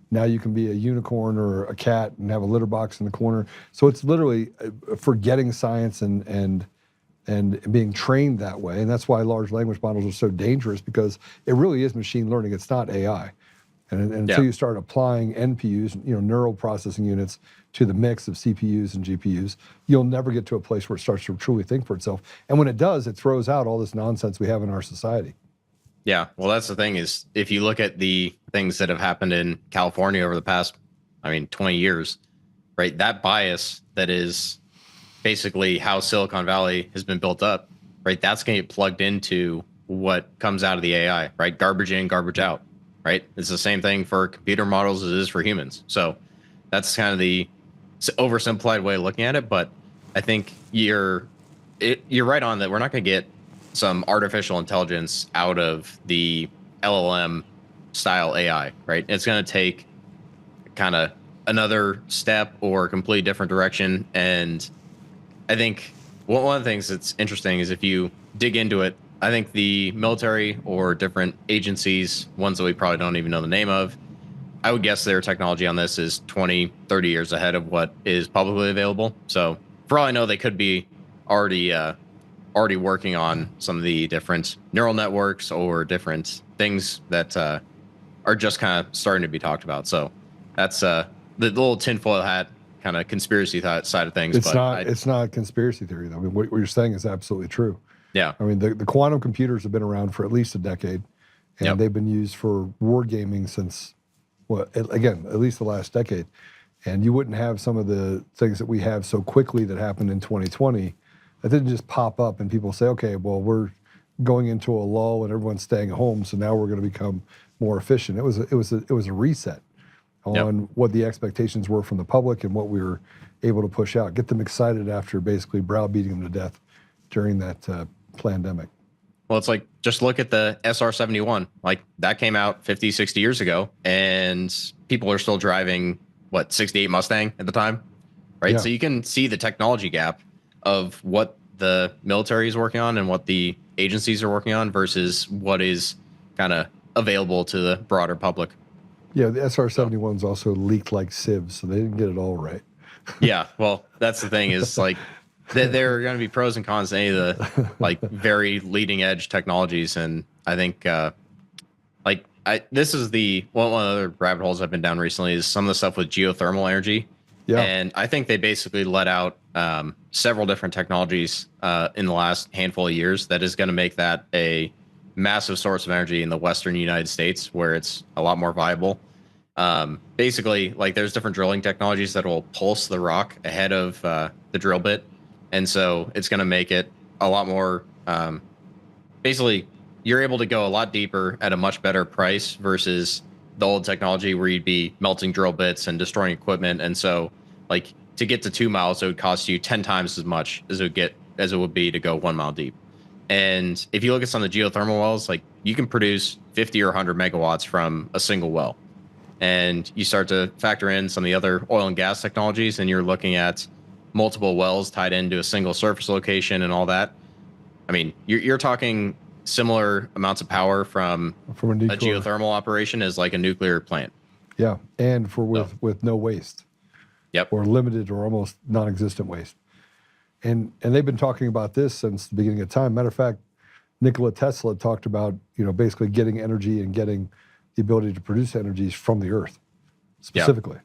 now you can be a unicorn or a cat and have a litter box in the corner. So it's literally forgetting science and being trained that way. And that's why large language models are so dangerous, because it really is machine learning. It's not AI. And until you start applying NPUs, neural processing units, to the mix of CPUs and GPUs, you'll never get to a place where it starts to truly think for itself. And when it does, it throws out all this nonsense we have in our society. Yeah, well, that's the thing is, if you look at the things that have happened in California over the past, 20 years, right? That bias that is basically how Silicon Valley has been built up, right? That's going to get plugged into what comes out of the AI, right? Garbage in, garbage out, right? It's the same thing for computer models as it is for humans. So that's kind of the oversimplified way of looking at it. But I think you're right on that. We're not going to get some artificial intelligence out of the LLM style AI, right? It's going to take kind of another step or a completely different direction. And I think one of the things that's interesting is if you dig into it, I think the military or different agencies, ones that we probably don't even know the name of, I would guess their technology on this is 20, 30 years ahead of what is publicly available. So for all I know, they could be already working on some of the different neural networks or different things that are just kind of starting to be talked about. So that's the little tinfoil hat kind of conspiracy side of things. It's not conspiracy theory, though. I mean, what you're saying is absolutely true. Yeah. I mean, the quantum computers have been around for at least a decade, and they've been used for wargaming since, again, at least the last decade. And you wouldn't have some of the things that we have so quickly that happened in 2020 that didn't just pop up and people say, okay, well, we're going into a lull and everyone's staying home, so now we're going to become more efficient. It was a reset on what the expectations were from the public and what we were able to push out, get them excited after basically browbeating them to death during that pandemic. Well, it's like, just look at the SR-71. Like, that came out 50, 60 years ago, and people are still driving, 68 Mustang at the time, right? Yeah. So you can see the technology gap of what the military is working on and what the agencies are working on versus what is kind of available to the broader public. Yeah, the SR-71s also leaked like sieves, so they didn't get it all right. Yeah, well, that's the thing is, like, there are going to be pros and cons to any of the like very leading edge technologies, and I think this is one of the other rabbit holes I've been down recently is some of the stuff with geothermal energy. Yeah, and I think they basically let out several different technologies in the last handful of years that is going to make that a massive source of energy in the Western United States, where it's a lot more viable. Basically, like, there's different drilling technologies that will pulse the rock ahead of the drill bit. And so it's going to make it a lot more, basically, you're able to go a lot deeper at a much better price versus the old technology where you'd be melting drill bits and destroying equipment. And so, like, to get to 2 miles, it would cost you 10 times as much as it would be to go 1 mile deep. And if you look at some of the geothermal wells, like, you can produce 50 or 100 megawatts from a single well. And you start to factor in some of the other oil and gas technologies, and you're looking at multiple wells tied into a single surface location and all that. I mean, you're talking similar amounts of power from a geothermal operation as like a nuclear plant. Yeah, and with no waste. Yep. Or limited or almost non-existent waste. And they've been talking about this since the beginning of time. Matter of fact, Nikola Tesla talked about, basically getting energy and getting the ability to produce energies from the earth, specifically. Yep.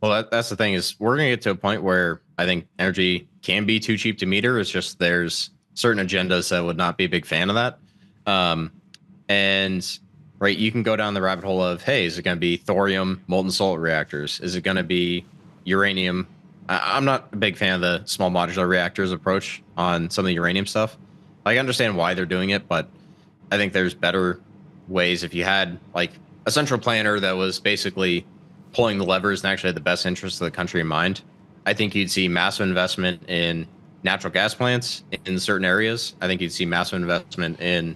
Well, that's the thing is we're going to get to a point where I think energy can be too cheap to meter. It's just there's certain agendas that would not be a big fan of that. And right, you can go down the rabbit hole of, hey, is it going to be thorium molten salt reactors? Is it going to be uranium? I'm not a big fan of the small modular reactors approach on some of the uranium stuff. I understand why they're doing it, but I think there's better ways. If you had like a central planner that was basically pulling the levers and actually had the best interests of the country in mind, I think you'd see massive investment in natural gas plants in certain areas. I think you'd see massive investment in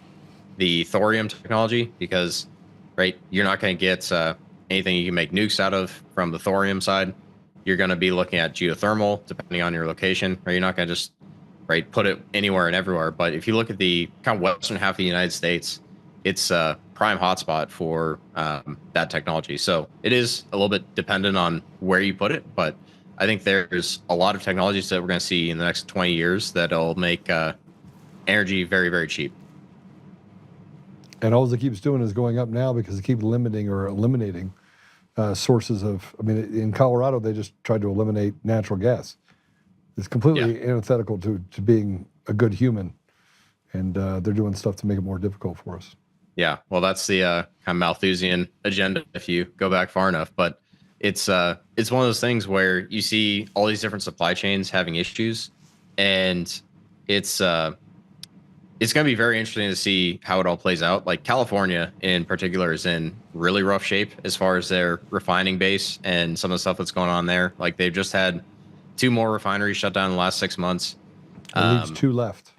the thorium technology because, right, you're not going to get anything you can make nukes out of from the thorium side. You're going to be looking at geothermal, depending on your location, or you're not going to just, right, put it anywhere and everywhere. But if you look at the kind of western half of the United States, it's a prime hotspot for that technology. So it is a little bit dependent on where you put it, but I think there's a lot of technologies that we're going to see in the next 20 years that'll make energy very, very cheap. And all it keeps doing is going up now because they keep limiting or eliminating sources of, in Colorado, they just tried to eliminate natural gas. It's completely antithetical to being a good human. And they're doing stuff to make it more difficult for us. Yeah, well, that's the kind of Malthusian agenda if you go back far enough. But it's one of those things where you see all these different supply chains having issues, and it's going to be very interesting to see how it all plays out. Like California in particular is in really rough shape as far as their refining base and some of the stuff that's going on there. Like they've just had 2 more refineries shut down in the last 6 months. It leaves 2 left.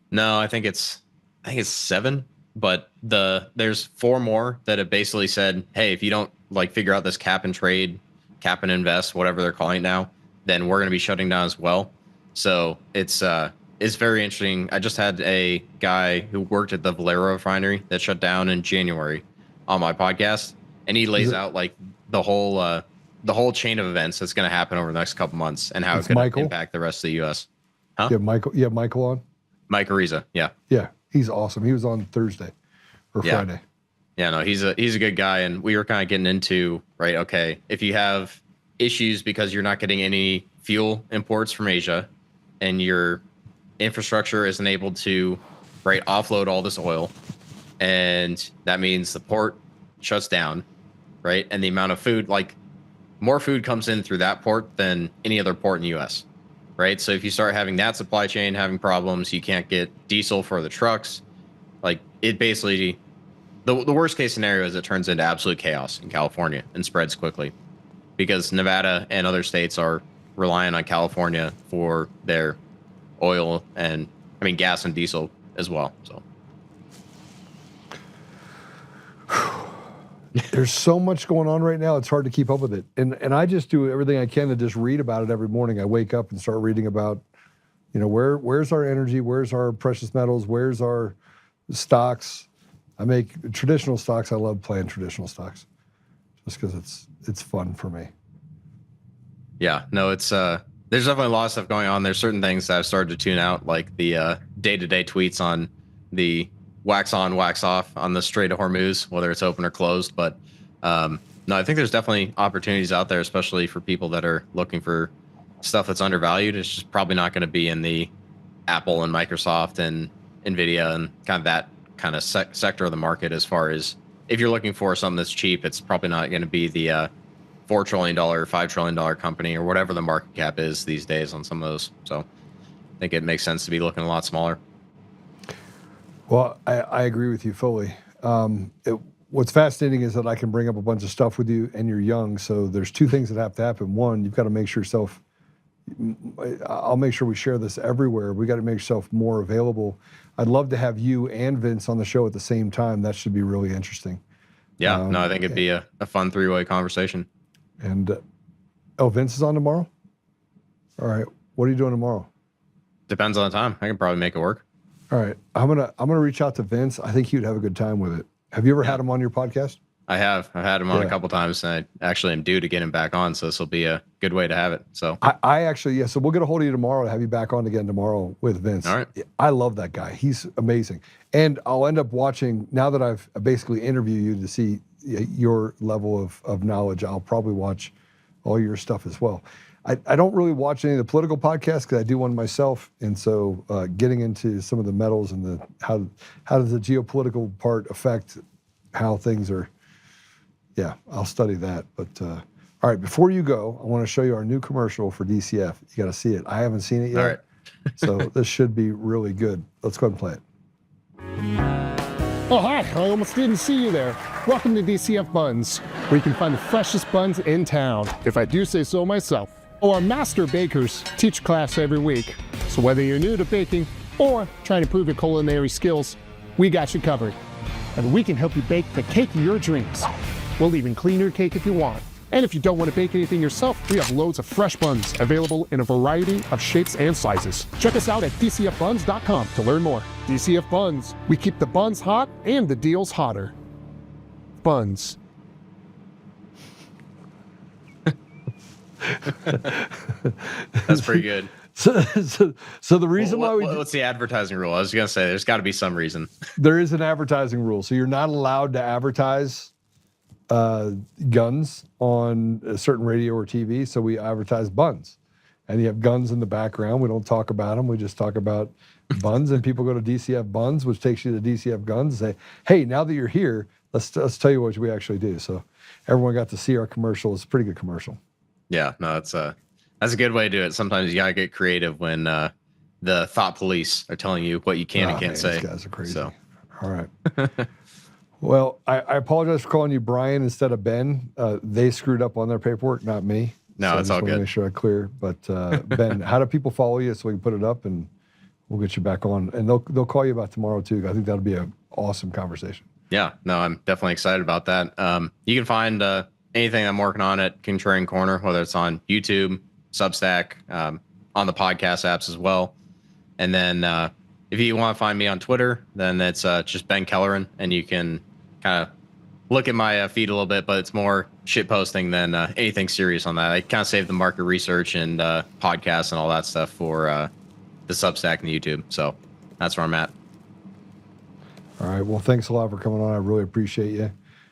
No, I think it's 7. But there's 4 more that have basically said, hey, if you don't like figure out this cap and trade, cap and invest, whatever they're calling it now, then we're going to be shutting down as well. So it's very interesting. I just had a guy who worked at the Valero refinery that shut down in January on my podcast, and he lays out like the whole the whole chain of events that's going to happen over the next couple months and how It's it could Michael? impact the rest of the U.S. You have Michael on? Mike Ariza, yeah. Yeah, he's awesome. He was on Thursday or Yeah. Friday. Yeah, no, he's a good guy, and we were kind of getting into, right, okay, if you have issues because you're not getting any fuel imports from Asia and your infrastructure isn't able to, right, offload all this oil, and that means the port shuts down, right, and the amount of food, like, more food comes in through that port than any other port in the U.S., right? So if you start having that supply chain having problems, you can't get diesel for the trucks, like, it basically... The worst case scenario is it turns into absolute chaos in California and spreads quickly because Nevada and other states are relying on California for their oil and, I mean, gas and diesel as well. So There's so much going on right now. It's hard to keep up with it. And I just do everything I can to just read about it every morning. I wake up and start reading about, where's our energy? Where's our precious metals? Where's our stocks? I make traditional stocks. I love playing traditional stocks just because it's fun for me. yeah, no, it's there's definitely a lot of stuff going on. There's certain things that I've started to tune out, like the day-to-day tweets on the wax on, wax off on the Strait of Hormuz, whether it's open or closed. But no, I think there's definitely opportunities out there, especially for people that are looking for stuff that's undervalued. It's just probably not going to be in the Apple and Microsoft and Nvidia and kind of that kind of sector of the market. As far as if you're looking for something that's cheap, it's probably not going to be the $4 trillion, $5 trillion company or whatever the market cap is these days on some of those. So I think it makes sense to be looking a lot smaller. Well, I agree with you fully. What's fascinating is that I can bring up a bunch of stuff with you, and you're young. So there's two things that have to happen. One, you've got to make sure yourself. I'll make sure we share this everywhere. We got to make yourself more available. I'd love to have you and Vince on the show at the same time. That should be really interesting. Yeah, no, I think it'd be a fun three-way conversation. And Vince is on tomorrow. All right, what are you doing tomorrow? Depends on the time. I can probably make it work. All right, I'm gonna reach out to Vince. I think he would have a good time with it. Have you ever had him on your podcast? I have. I've had him on a couple times, and I actually am due to get him back on. So this will be a good way to have it. So I actually, so we'll get a hold of you tomorrow to have you back on again tomorrow with Vince. All right. I love that guy. He's amazing. And I'll end up watching, now that I've basically interviewed you to see your level of knowledge, I'll probably watch all your stuff as well. I don't really watch any of the political podcasts because I do one myself. And so getting into some of the metals and how does the geopolitical part affect how things are, yeah, I'll study that. But all right, before you go, I want to show you our new commercial for DCF. You got to see it. I haven't seen it yet. All right. So this should be really good. Let's go ahead and play it. Oh, hi. I almost didn't see you there. Welcome to DCF Buns, where you can find the freshest buns in town, if I do say so myself. Oh, our master bakers teach class every week. So whether you're new to baking or trying to improve your culinary skills, we got you covered. And we can help you bake the cake of your dreams. We'll even clean your cake if you want. And if you don't want to bake anything yourself, we have loads of fresh buns available in a variety of shapes and sizes. Check us out at dcfbuns.com to learn more. DCF Buns, we keep the buns hot and the deals hotter. Buns. That's pretty good. So the reason why what's the advertising rule? I was going to say there's got to be some reason. There is an advertising rule. So you're not allowed to advertise guns on a certain radio or TV. So we advertise buns. And you have guns in the background. We don't talk about them. We just talk about buns. And people go to DCF Buns, which takes you to DCF Guns, and say, hey, now that you're here, let's tell you what we actually do. So everyone got to see our commercial. It's a pretty good commercial. Yeah, no, that's a good way to do it. Sometimes you gotta get creative when the thought police are telling you what you can and can't say. These guys are crazy. So. All right. Well, I apologize for calling you Brian instead of Ben. They screwed up on their paperwork, not me. No, so it's I all just want to good. make sure I clear. But Ben, how do people follow you so we can put it up and we'll get you back on? And they'll call you about tomorrow too. I think that'll be an awesome conversation. Yeah, no, I'm definitely excited about that. You can find anything I'm working on at Contrarian Corner, whether it's on YouTube, Substack, on the podcast apps as well. And then if you want to find me on Twitter, then it's just Ben Kelleran, and you can kind of look at my feed a little bit, but it's more shit posting than anything serious on that. I kind of save the market research and podcasts and all that stuff for the Substack and the YouTube. So that's where I'm at. All right. Well, thanks a lot for coming on. I really appreciate you.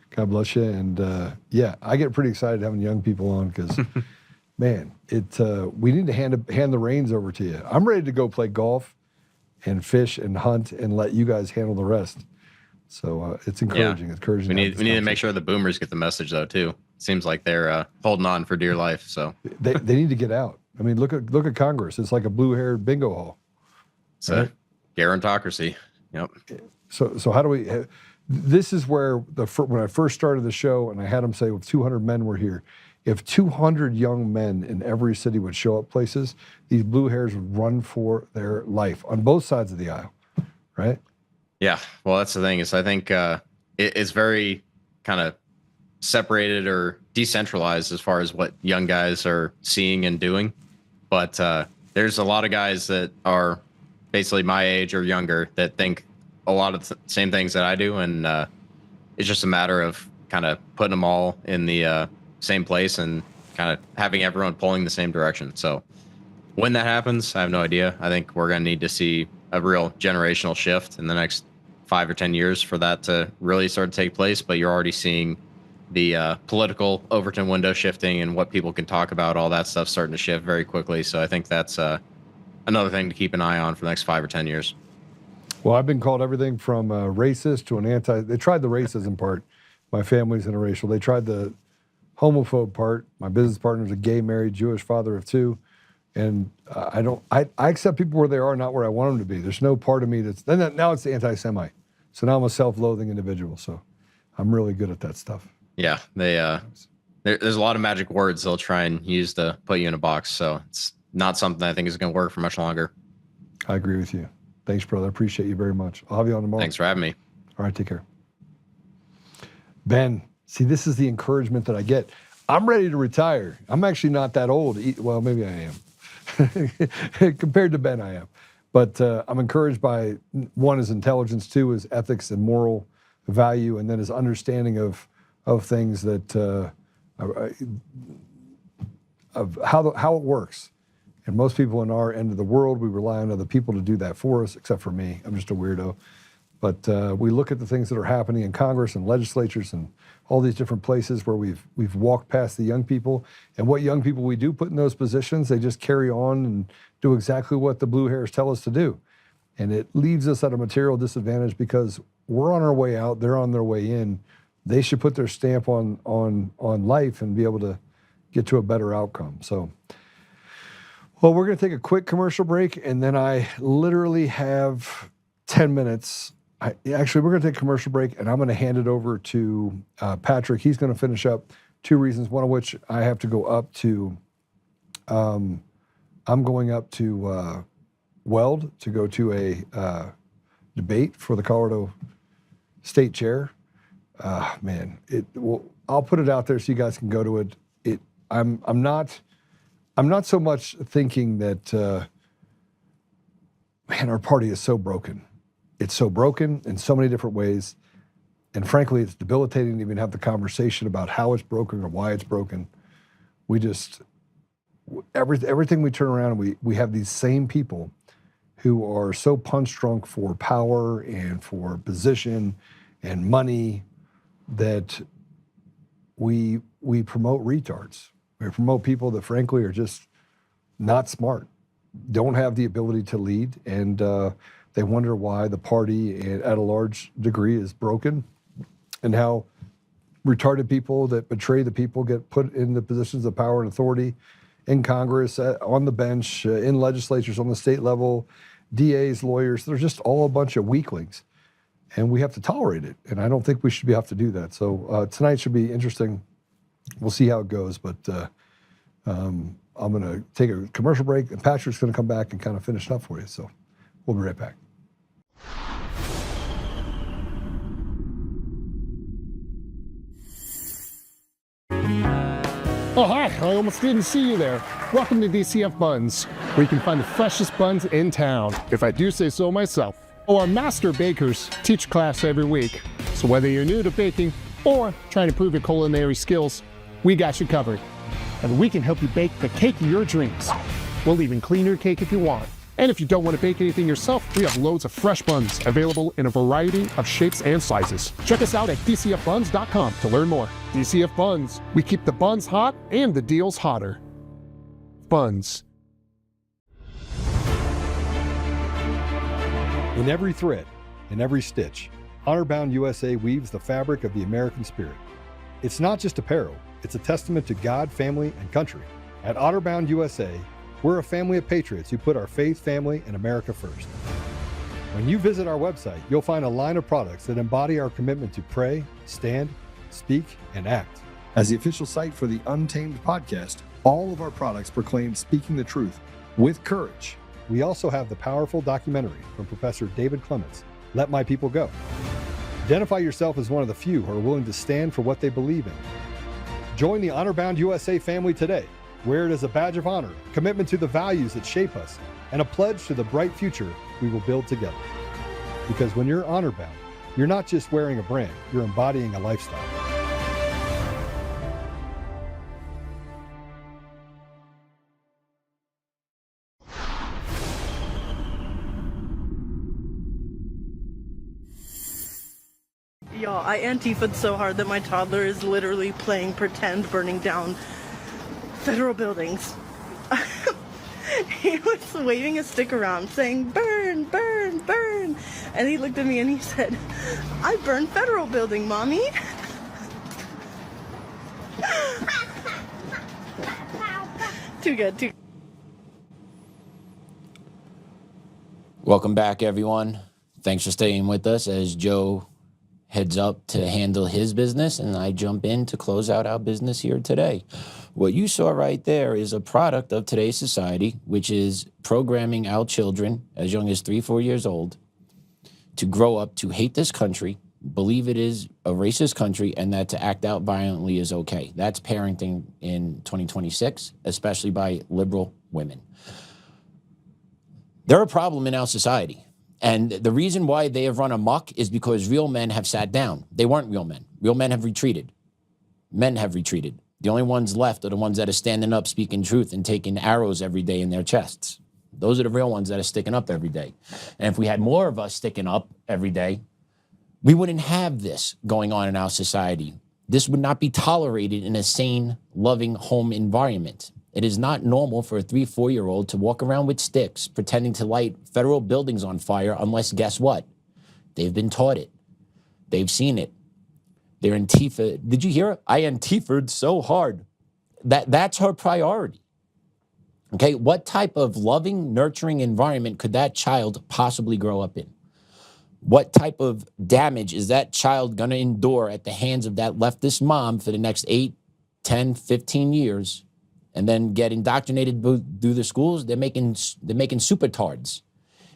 God bless you. And yeah, I get pretty excited having young people on because, man, we need to hand the reins over to you. I'm ready to go play golf and fish and hunt and let you guys handle the rest. So it's encouraging. Yeah. It's encouraging. We need to make sure the boomers get the message though too. Seems like they're holding on for dear life. So they need to get out. I mean, look at Congress. It's like a blue-haired bingo hall. It's a gerontocracy. Yep. So how do we? This is where when I first started the show, and I had them say, if 200 men were here, if 200 young men in every city would show up places, these blue hairs would run for their life on both sides of the aisle, right? Yeah. Well, that's the thing is I think it's very kind of separated or decentralized as far as what young guys are seeing and doing. But there's a lot of guys that are basically my age or younger that think a lot of the same things that I do. And it's just a matter of kind of putting them all in the same place and kind of having everyone pulling the same direction. So when that happens, I have no idea. I think we're going to need to see a real generational shift in the next 5 or 10 years for that to really start to take place. But you're already seeing the political Overton window shifting and what people can talk about, all that stuff starting to shift very quickly. So I think that's another thing to keep an eye on for the next 5 or 10 years. Well, I've been called everything from racist to an they tried the racism part. My family's interracial. They tried the homophobe part. My business partner's a gay, married, Jewish father of 2. And I accept people where they are, not where I want them to be. There's no part of me now it's the anti-Semite. So now I'm a self-loathing individual. So I'm really good at that stuff. Yeah, there's a lot of magic words they'll try and use to put you in a box. So it's not something I think is going to work for much longer. I agree with you. Thanks, brother. I appreciate you very much. I'll have you on tomorrow. Thanks for having me. All right, take care. Ben, see, this is the encouragement that I get. I'm ready to retire. I'm actually not that old. Well, maybe I am. Compared to Ben, I am. But I'm encouraged by, one, his intelligence, 2, his ethics and moral value, and then his understanding of things that, of how it works. And most people in our end of the world, we rely on other people to do that for us, except for me. I'm just a weirdo. But we look at the things that are happening in Congress and legislatures and all these different places where we've walked past the young people. And what young people we do put in those positions, they just carry on and do exactly what the blue hairs tell us to do. And it leaves us at a material disadvantage because we're on our way out, they're on their way in. They should put their stamp on life and be able to get to a better outcome. So, well, we're going to take a quick commercial break, and then I literally have 10 minutes. Actually, we're going to take a commercial break, and I'm going to hand it over to Patrick. He's going to finish up 2 reasons, one of which I have to go up to, I'm going up to Weld to go to a debate for the Colorado State Chair. Man, I'll put it out there so you guys can go to it. I'm not so much thinking that, man, our party is so broken. It's so broken in so many different ways. And frankly, it's debilitating to even have the conversation about how it's broken or why it's broken. We just, everything we turn around, and we have these same people who are so punch drunk for power and for position and money that we promote retards. We promote people that frankly are just not smart, don't have the ability to lead, and they wonder why the party at a large degree is broken, and how retarded people that betray the people get put in the positions of power and authority in Congress, on the bench, in legislatures on the state level, DAs, lawyers. They're just all a bunch of weaklings, and we have to tolerate it. And I don't think we should have to do that. So tonight should be interesting. We'll see how it goes, but I'm going to take a commercial break, and Patrick's going to come back and kind of finish it up for you. So we'll be right back. Oh, hi. I almost didn't see you there. Welcome to DCF Buns, where you can find the freshest buns in town, if I do say so myself. Oh, our master bakers teach class every week. So whether you're new to baking or trying to improve your culinary skills, we got you covered. And we can help you bake the cake of your dreams. We'll even clean your cake if you want. And if you don't want to bake anything yourself, we have loads of fresh buns available in a variety of shapes and sizes. Check us out at dcfbuns.com to learn more. DCF Buns, we keep the buns hot and the deals hotter. Buns. In every thread, in every stitch, Honor-Bound USA weaves the fabric of the American spirit. It's not just apparel, it's a testament to God, family, and country. At Honor-Bound USA, we're a family of patriots who put our faith, family, and America first. When you visit our website, you'll find a line of products that embody our commitment to pray, stand, speak, and act. As the official site for the Untamed podcast, all of our products proclaim speaking the truth with courage. We also have the powerful documentary from Professor David Clements, Let My People Go. Identify yourself as one of the few who are willing to stand for what they believe in. Join the Honor-Bound USA family today. Wear it as a badge of honor, commitment to the values that shape us, and a pledge to the bright future we will build together. Because when you're honor-bound, you're not just wearing a brand, you're embodying a lifestyle. Y'all, I Antifa'd so hard that my toddler is literally playing pretend burning down federal buildings. He was waving a stick around saying, burn, burn, burn. And he looked at me and he said, I burn federal building, Mommy. Too good, too good. Welcome back, everyone. Thanks for staying with us as Joe heads up to handle his business and I jump in to close out our business here today. What you saw right there is a product of today's society, which is programming our children as young as 3-4 years old to grow up to hate this country, believe it is a racist country, and that to act out violently is okay. That's parenting in 2026, especially by liberal women. They're a problem in our society. And the reason why they have run amok is because real men have sat down. They weren't real men. Real men have retreated. Men have retreated. The only ones left are the ones that are standing up, speaking truth, and taking arrows every day in their chests. Those are the real ones that are sticking up every day. And if we had more of us sticking up every day, we wouldn't have this going on in our society. This would not be tolerated in a sane, loving home environment. It is not normal for a 3-4-year-old to walk around with sticks pretending to light federal buildings on fire unless, guess what? They've been taught it. They've seen it. They're Antifa. Did you hear it? I Antifa'd so hard. That's her priority. Okay, what type of loving, nurturing environment could that child possibly grow up in? What type of damage is that child going to endure at the hands of that leftist mom for the next 8, 10, 15 years? And then get indoctrinated through the schools? They're making super-tards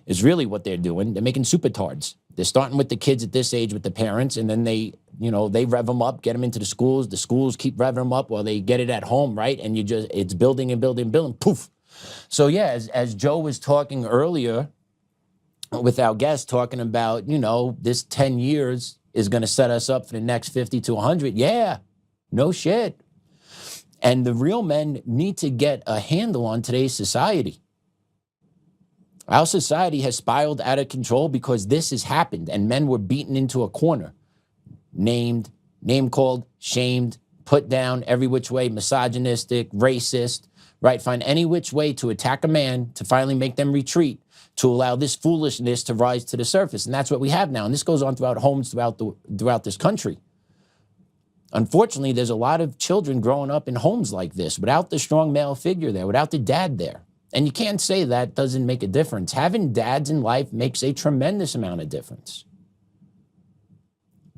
is really what they're doing. They're making super-tards. They're starting with the kids at this age with the parents, and then they rev them up, get them into the schools. The schools keep revving them up while they get it at home, right? And it's building and building and building, poof. So yeah, as Joe was talking earlier with our guest, talking about, this 10 years is going to set us up for the next 50 to 100. Yeah, no shit. And the real men need to get a handle on today's society. Our society has spiraled out of control because this has happened and men were beaten into a corner, named, name-called, shamed, put down every which way, misogynistic, racist, right? Find any which way to attack a man to finally make them retreat, to allow this foolishness to rise to the surface. And that's what we have now. And this goes on throughout homes throughout this country. Unfortunately, there's a lot of children growing up in homes like this without the strong male figure there, without the dad there. And you can't say that doesn't make a difference. Having dads in life makes a tremendous amount of difference.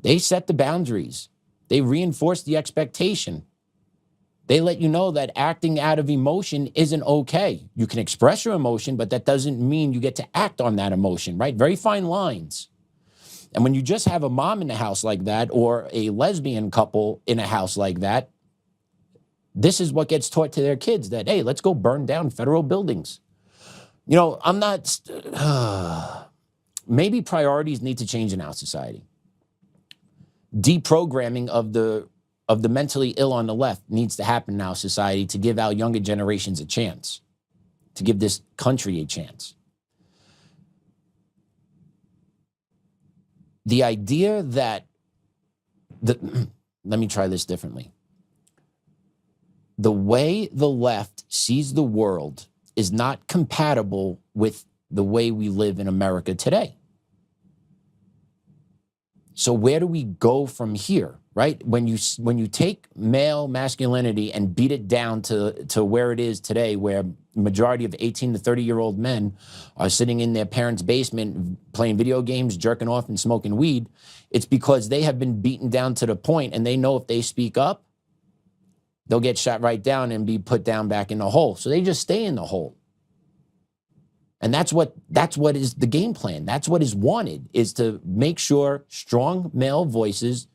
They set the boundaries. They reinforce the expectation. They let you know that acting out of emotion isn't okay. You can express your emotion, but that doesn't mean you get to act on that emotion, right? Very fine lines. And when you just have a mom in a house like that or a lesbian couple in a house like that, this is what gets taught to their kids that, hey, let's go burn down federal buildings. I'm not, maybe priorities need to change in our society. Deprogramming of the of the mentally ill on the left needs to happen now, society, to give our younger generations a chance, to give this country a chance. The idea that, let me try this differently. The way the left sees the world is not compatible with the way we live in America today. So where do we go from here, right? When you take male masculinity and beat it down to where it is today, where the majority of 18 to 30-year-old men are sitting in their parents' basement playing video games, jerking off, and smoking weed, it's because they have been beaten down to the point, and they know if they speak up, they'll get shot right down and be put down back in the hole. So they just stay in the hole. And that's what is the game plan. That's what is wanted, is to make sure strong male voices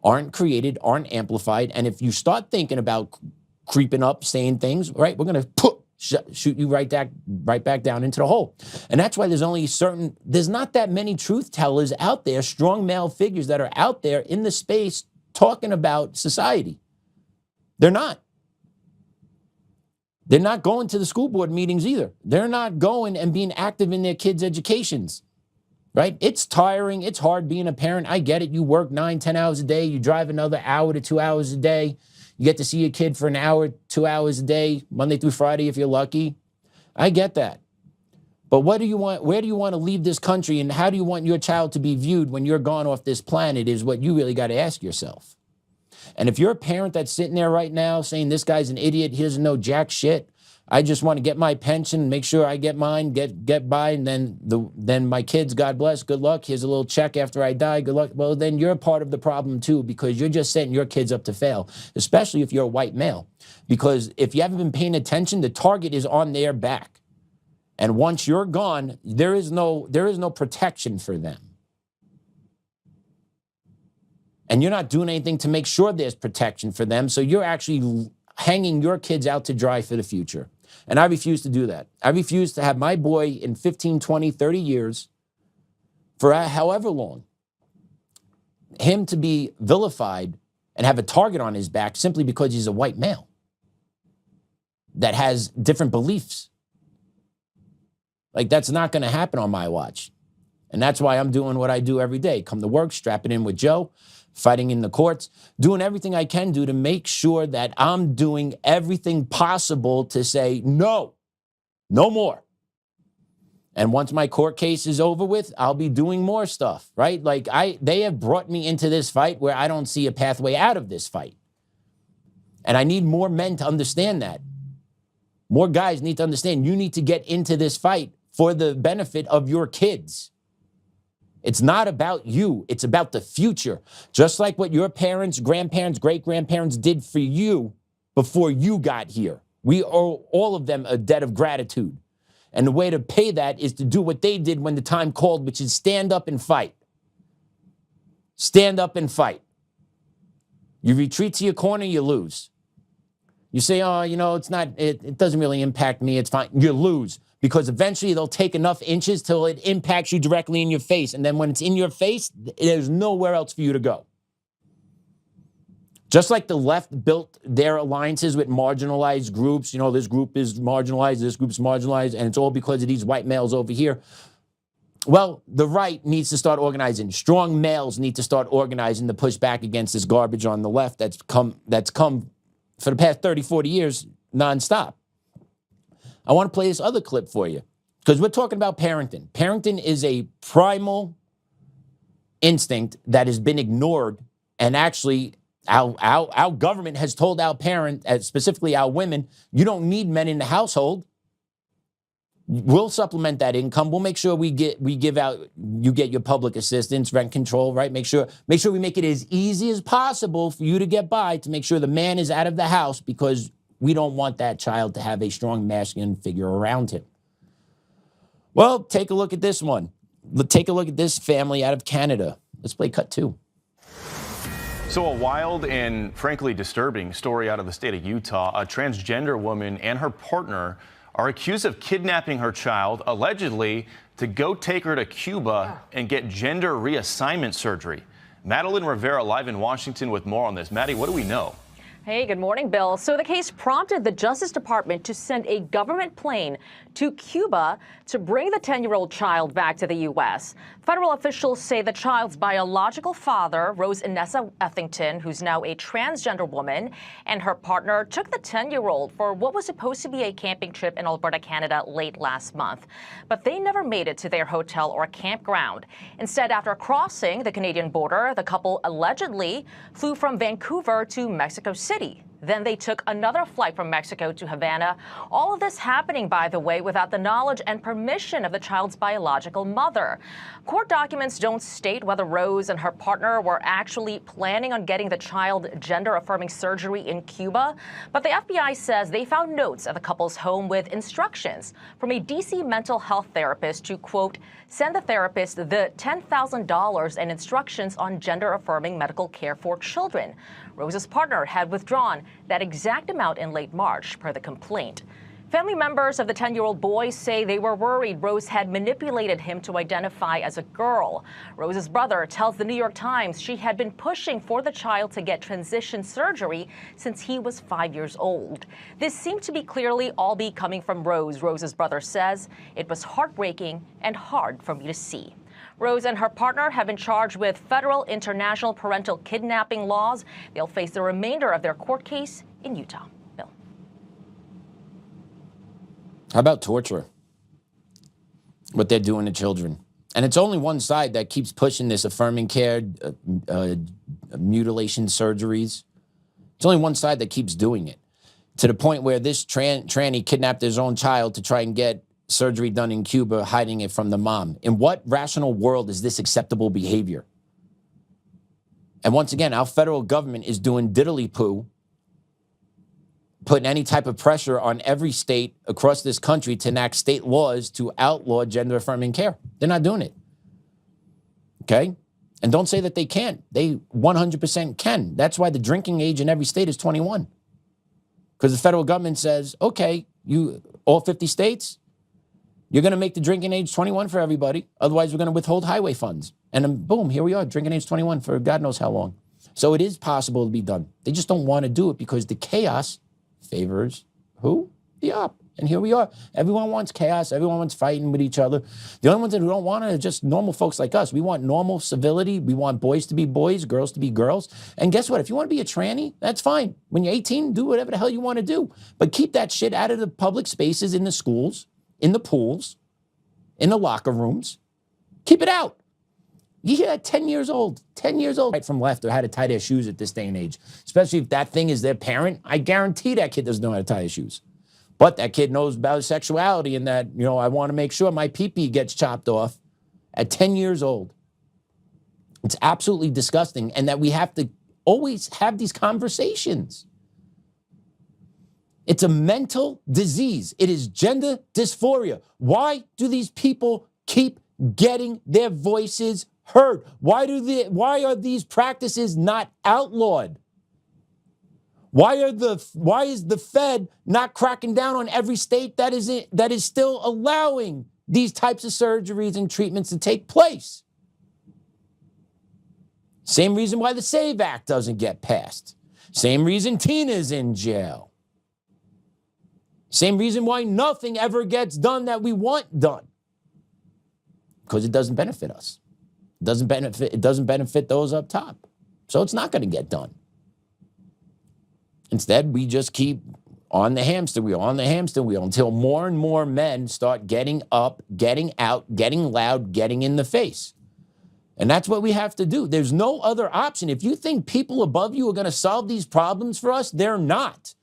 aren't created, aren't amplified. And if you start thinking about creeping up, saying things, right, we're going to shoot you right back down into the hole. And that's why there's not that many truth tellers out there, strong male figures that are out there in the space talking about society. They're not. They're not going to the school board meetings either. They're not going and being active in their kids' educations, right? It's tiring. It's hard being a parent. I get it. You work 9-10 hours a day. You drive another hour to 2 hours a day. You get to see your kid for an hour, 2 hours a day, Monday through Friday if you're lucky. I get that. But what do you want? Where do you want to leave this country, and how do you want your child to be viewed when you're gone off this planet is what you really got to ask yourself. And if you're a parent that's sitting there right now saying this guy's an idiot, he doesn't know jack shit, I just want to get my pension, make sure I get mine, get by, and then my kids, God bless, good luck, here's a little check after I die, good luck. Well, then you're part of the problem too, because you're just setting your kids up to fail, especially if you're a white male. Because if you haven't been paying attention, the target is on their back. And once you're gone, there is no protection for them. And you're not doing anything to make sure there's protection for them. So you're actually hanging your kids out to dry for the future. And I refuse to do that. I refuse to have my boy in 15, 20, 30 years, for however long, him to be vilified and have a target on his back simply because he's a white male that has different beliefs. Like, that's not going to happen on my watch. And that's why I'm doing what I do every day. Come to work, strapping in with Joe, fighting in the courts, doing everything I can do to make sure that I'm doing everything possible to say, no more. And once my court case is over with, I'll be doing more stuff, right? Like, they have brought me into this fight where I don't see a pathway out of this fight. And I need more men to understand that. More guys need to understand you need to get into this fight for the benefit of your kids. It's not about you. It's about the future. Just like what your parents, grandparents, great-grandparents did for you before you got here. We owe all of them a debt of gratitude. And the way to pay that is to do what they did when the time called, which is stand up and fight. Stand up and fight. You retreat to your corner, you lose. You say, oh, it doesn't really impact me. It's fine. You lose. Because eventually they'll take enough inches till it impacts you directly in your face. And then when it's in your face, there's nowhere else for you to go. Just like the left built their alliances with marginalized groups, this group is marginalized, this group is marginalized, and it's all because of these white males over here. Well, the right needs to start organizing. Strong males need to start organizing to push back against this garbage on the left that's come for the past 30, 40 years nonstop. I want to play this other clip for you because we're talking about parenting. Parenting is a primal instinct that has been ignored, and actually our government has told our parents, specifically our women, you don't need men in the household. We'll supplement that income. We'll make sure you get your public assistance, rent control, right? Make sure we make it as easy as possible for you to get by, to make sure the man is out of the house, because we don't want that child to have a strong masculine figure around him. Well, take a look at this one. Take a look at this family out of Canada. Let's play cut 2. So a wild and frankly disturbing story out of the state of Utah. A transgender woman and her partner are accused of kidnapping her child, allegedly to go take her to Cuba and get gender reassignment surgery. Madeline Rivera live in Washington with more on this. Maddie, what do we know? Hey, good morning, Bill. So the case prompted the Justice Department to send a government plane to Cuba to bring the 10-year-old child back to the U.S. Federal officials say the child's biological father, Rose Inessa Ethington, who's now a transgender woman, and her partner took the 10-year-old for what was supposed to be a camping trip in Alberta, Canada, late last month. But they never made it to their hotel or campground. Instead, after crossing the Canadian border, the couple allegedly flew from Vancouver to Mexico City. Then they took another flight from Mexico to Havana. All of this happening, by the way, without the knowledge and permission of the child's biological mother. Court documents don't state whether Rose and her partner were actually planning on getting the child gender-affirming surgery in Cuba, but the FBI says they found notes at the couple's home with instructions from a D.C. mental health therapist to, quote, send the therapist the $10,000 and instructions on gender-affirming medical care for children. Rose's partner had withdrawn that exact amount in late March, per the complaint. Family members of the 10-year-old boy say they were worried Rose had manipulated him to identify as a girl. Rose's brother tells the New York Times she had been pushing for the child to get transition surgery since he was 5 years old. This seemed to be clearly all be coming from Rose, Rose's brother says. It was heartbreaking and hard for me to see. Rose and her partner have been charged with federal international parental kidnapping laws. They'll face the remainder of their court case in Utah. Bill. How about torture? What they're doing to children. And it's only one side that keeps pushing this affirming care, mutilation surgeries. It's only one side that keeps doing it. To the point where this tranny kidnapped his own child to try and get surgery done in Cuba, hiding it from the mom. In what rational world is this acceptable behavior? And once again, our federal government is doing diddly-poo, putting any type of pressure on every state across this country to enact state laws to outlaw gender-affirming care. They're not doing it. Okay? And don't say that they can't. They 100% can. That's why the drinking age in every state is 21. Because the federal government says, okay, all 50 states, you're going to make the drinking age 21 for everybody. Otherwise, we're going to withhold highway funds. And then, boom, here we are, drinking age 21 for God knows how long. So it is possible to be done. They just don't want to do it because the chaos favors who? The op. And here we are. Everyone wants chaos. Everyone wants fighting with each other. The only ones that don't want it are just normal folks like us. We want normal civility. We want boys to be boys, girls to be girls. And guess what? If you want to be a tranny, that's fine. When you're 18, do whatever the hell you want to do. But keep that shit out of the public spaces, in the schools, in the pools, in the locker rooms. Keep it out. You hear that 10 years old, right from left, or how to tie their shoes at this day and age. Especially if that thing is their parent. I guarantee that kid doesn't know how to tie his shoes. But that kid knows about sexuality and that, I want to make sure my pee-pee gets chopped off at 10 years old. It's absolutely disgusting. And that we have to always have these conversations. It's a mental disease. It is gender dysphoria. Why do these people keep getting their voices heard? Why are these practices not outlawed? Why is the Fed not cracking down on every state that is still allowing these types of surgeries and treatments to take place? Same reason why the SAVE Act doesn't get passed. Same reason Tina's in jail. Same reason why nothing ever gets done that we want done. Because it doesn't benefit us. It doesn't benefit those up top. So it's not going to get done. Instead, we just keep on the hamster wheel, until more and more men start getting up, getting out, getting loud, getting in the face. And that's what we have to do. There's no other option. If you think people above you are going to solve these problems for us, they're not.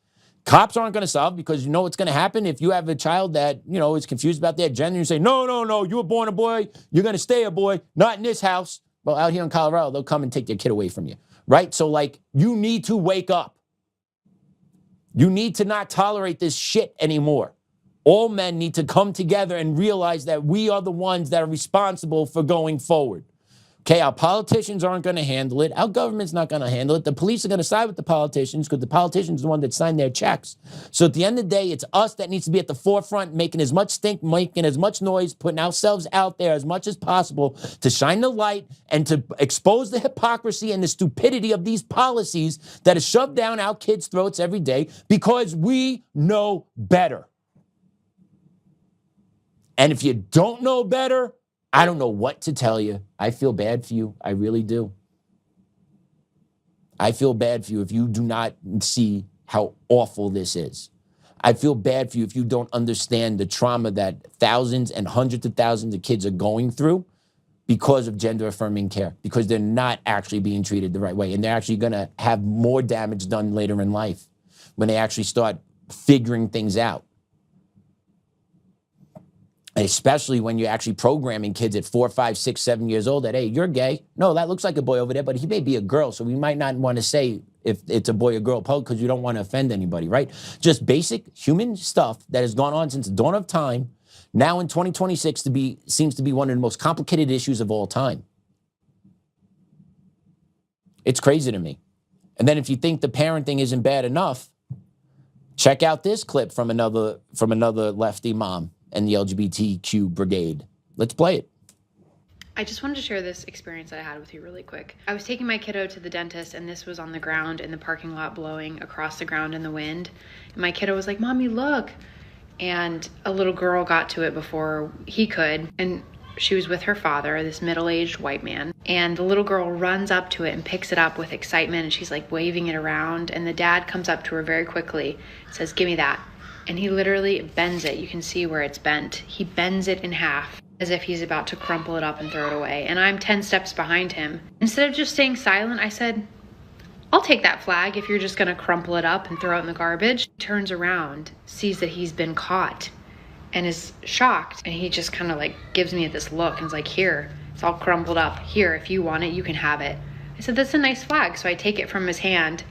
Cops aren't going to solve, because you know what's going to happen if you have a child that, is confused about their gender. You say, no, you were born a boy. You're going to stay a boy. Not in this house. Well, out here in Colorado, they'll come and take your kid away from you, right? So, you need to wake up. You need to not tolerate this shit anymore. All men need to come together and realize that we are the ones that are responsible for going forward. Okay, our politicians aren't going to handle it. Our government's not going to handle it. The police are going to side with the politicians because the politicians are the one that signed their checks. So at the end of the day, it's us that needs to be at the forefront, making as much stink, making as much noise, putting ourselves out there as much as possible to shine the light and to expose the hypocrisy and the stupidity of these policies that are shoved down our kids' throats every day because we know better. And if you don't know better, I don't know what to tell you. I feel bad for you. I really do. I feel bad for you if you do not see how awful this is. I feel bad for you if you don't understand the trauma that thousands and hundreds of thousands of kids are going through because of gender-affirming care, because they're not actually being treated the right way. And they're actually going to have more damage done later in life when they actually start figuring things out. Especially when you're actually programming kids at 4, 5, 6, 7 years old that, hey, you're gay. No, that looks like a boy over there, but he may be a girl. So we might not want to say if it's a boy or girl because you don't want to offend anybody, right? Just basic human stuff that has gone on since the dawn of time. Now in 2026 seems to be one of the most complicated issues of all time. It's crazy to me. And then if you think the parenting isn't bad enough, check out this clip from another lefty mom and the LGBTQ brigade. Let's play it. I just wanted to share this experience that I had with you really quick. I was taking my kiddo to the dentist and this was on the ground in the parking lot blowing across the ground in the wind. And my kiddo was like, "Mommy, look." And a little girl got to it before he could. And she was with her father, this middle-aged white man. And the little girl runs up to it and picks it up with excitement. And she's like waving it around. And the dad comes up to her very quickly and says, "Give me that." And he literally bends it. You can see where it's bent. He bends it in half as if he's about to crumple it up and throw it away. And I'm 10 steps behind him. Instead of just staying silent, I said, "I'll take that flag if you're just gonna crumple it up and throw it in the garbage." He turns around, sees that he's been caught, and is shocked. And he just kind of like gives me this look and is like, "Here, it's all crumpled up. Here, if you want it, you can have it." I said, "That's a nice flag." So I take it from his hand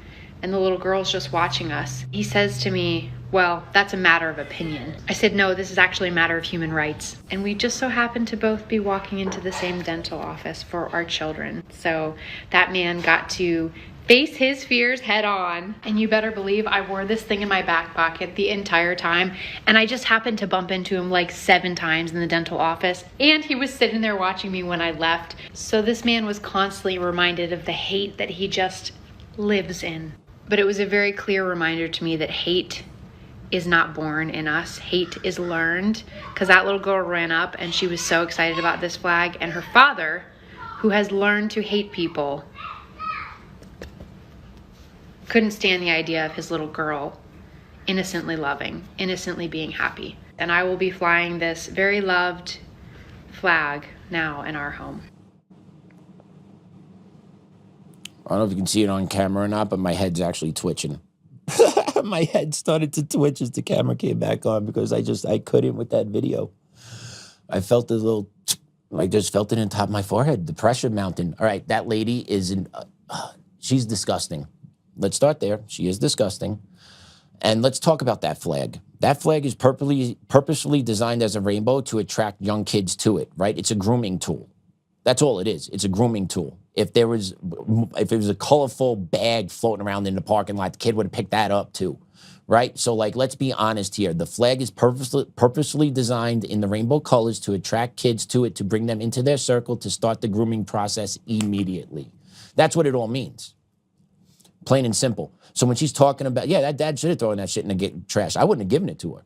and the little girl's just watching us. He says to me, "Well, that's a matter of opinion." I said, "No, this is actually a matter of human rights." And we just so happened to both be walking into the same dental office for our children. So that man got to face his fears head on. And you better believe I wore this thing in my back pocket the entire time. And I just happened to bump into him like 7 times in the dental office. And he was sitting there watching me when I left. So this man was constantly reminded of the hate that he just lives in. But it was a very clear reminder to me that hate is not born in us. Hate is learned, because that little girl ran up and she was so excited about this flag, and her father, who has learned to hate people, couldn't stand the idea of his little girl innocently loving, innocently being happy. And I will be flying this very loved flag now in our home. I don't know if you can see it on camera or not, but my head's actually twitching. My head started to twitch as the camera came back on because I couldn't with that video. I felt a little, I just felt it in the top of my forehead, the pressure mounting. All right, that lady is, she's disgusting. Let's start there. She is disgusting. And let's talk about that flag. That flag is purposefully designed as a rainbow to attract young kids to it, right? It's a grooming tool. That's all it is. It's a grooming tool. If it was a colorful bag floating around in the parking lot, the kid would have picked that up too, right? So like, let's be honest here. The flag is purposely designed in the rainbow colors to attract kids to it, to bring them into their circle, to start the grooming process immediately. That's what it all means. Plain and simple. So when she's talking about, yeah, that dad should have thrown that shit in the trash. I wouldn't have given it to her.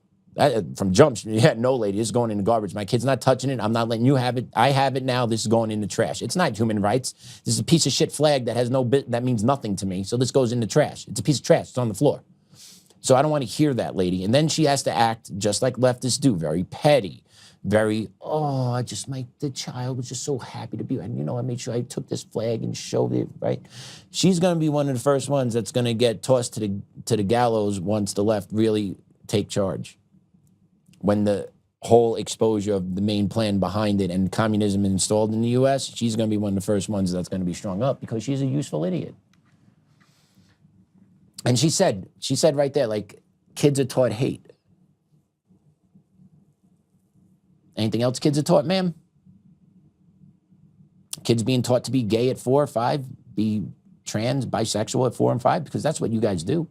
From jump, yeah, no, lady, this is going in the garbage. My kid's not touching it. I'm not letting you have it. I have it now. This is going in the trash. It's not human rights. This is a piece of shit flag that has that means nothing to me. So this goes in the trash. It's a piece of trash. It's on the floor. So I don't want to hear that, lady. And then she has to act just like leftists do, very petty, very, oh, the child was just so happy to be, and you know, I made sure I took this flag and showed it, right? She's going to be one of the first ones that's going to get tossed to the gallows once the left really take charge. When the whole exposure of the main plan behind it and communism installed in the U.S., she's going to be one of the first ones that's going to be strung up because she's a useful idiot. And she said right there, like, kids are taught hate. Anything else kids are taught, ma'am? Kids being taught to be gay at 4 or 5, be trans, bisexual at 4 and 5, because that's what you guys do.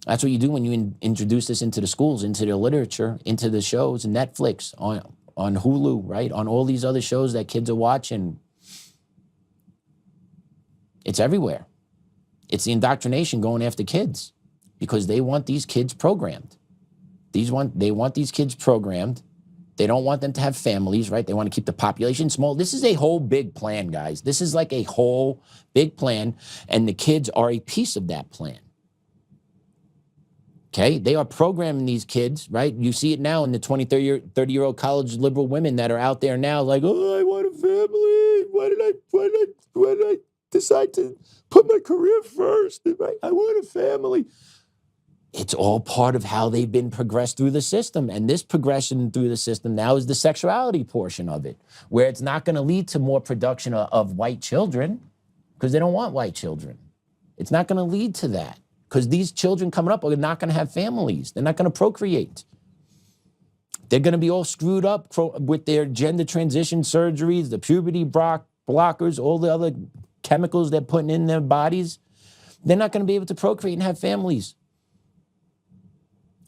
That's what you do when you introduce this into the schools, into the literature, into the shows, Netflix, on Hulu, right? On all these other shows that kids are watching. It's everywhere. It's the indoctrination going after kids because they want these kids programmed. They want these kids programmed. They don't want them to have families, right? They want to keep the population small. This is a whole big plan, guys. This is like a whole big plan, and the kids are a piece of that plan. Okay? They are programming these kids, right? You see it now in the 20, 30-year-old college liberal women that are out there now like, oh, I want a family. Why did I decide to put my career first? I want a family. It's all part of how they've been progressed through the system. And this progression through the system now is the sexuality portion of it, where it's not going to lead to more production of white children because they don't want white children. It's not going to lead to that because these children coming up are not going to have families. They're not going to procreate. They're going to be all screwed up with their gender transition surgeries, the puberty blockers, all the other chemicals they're putting in their bodies. They're not going to be able to procreate and have families.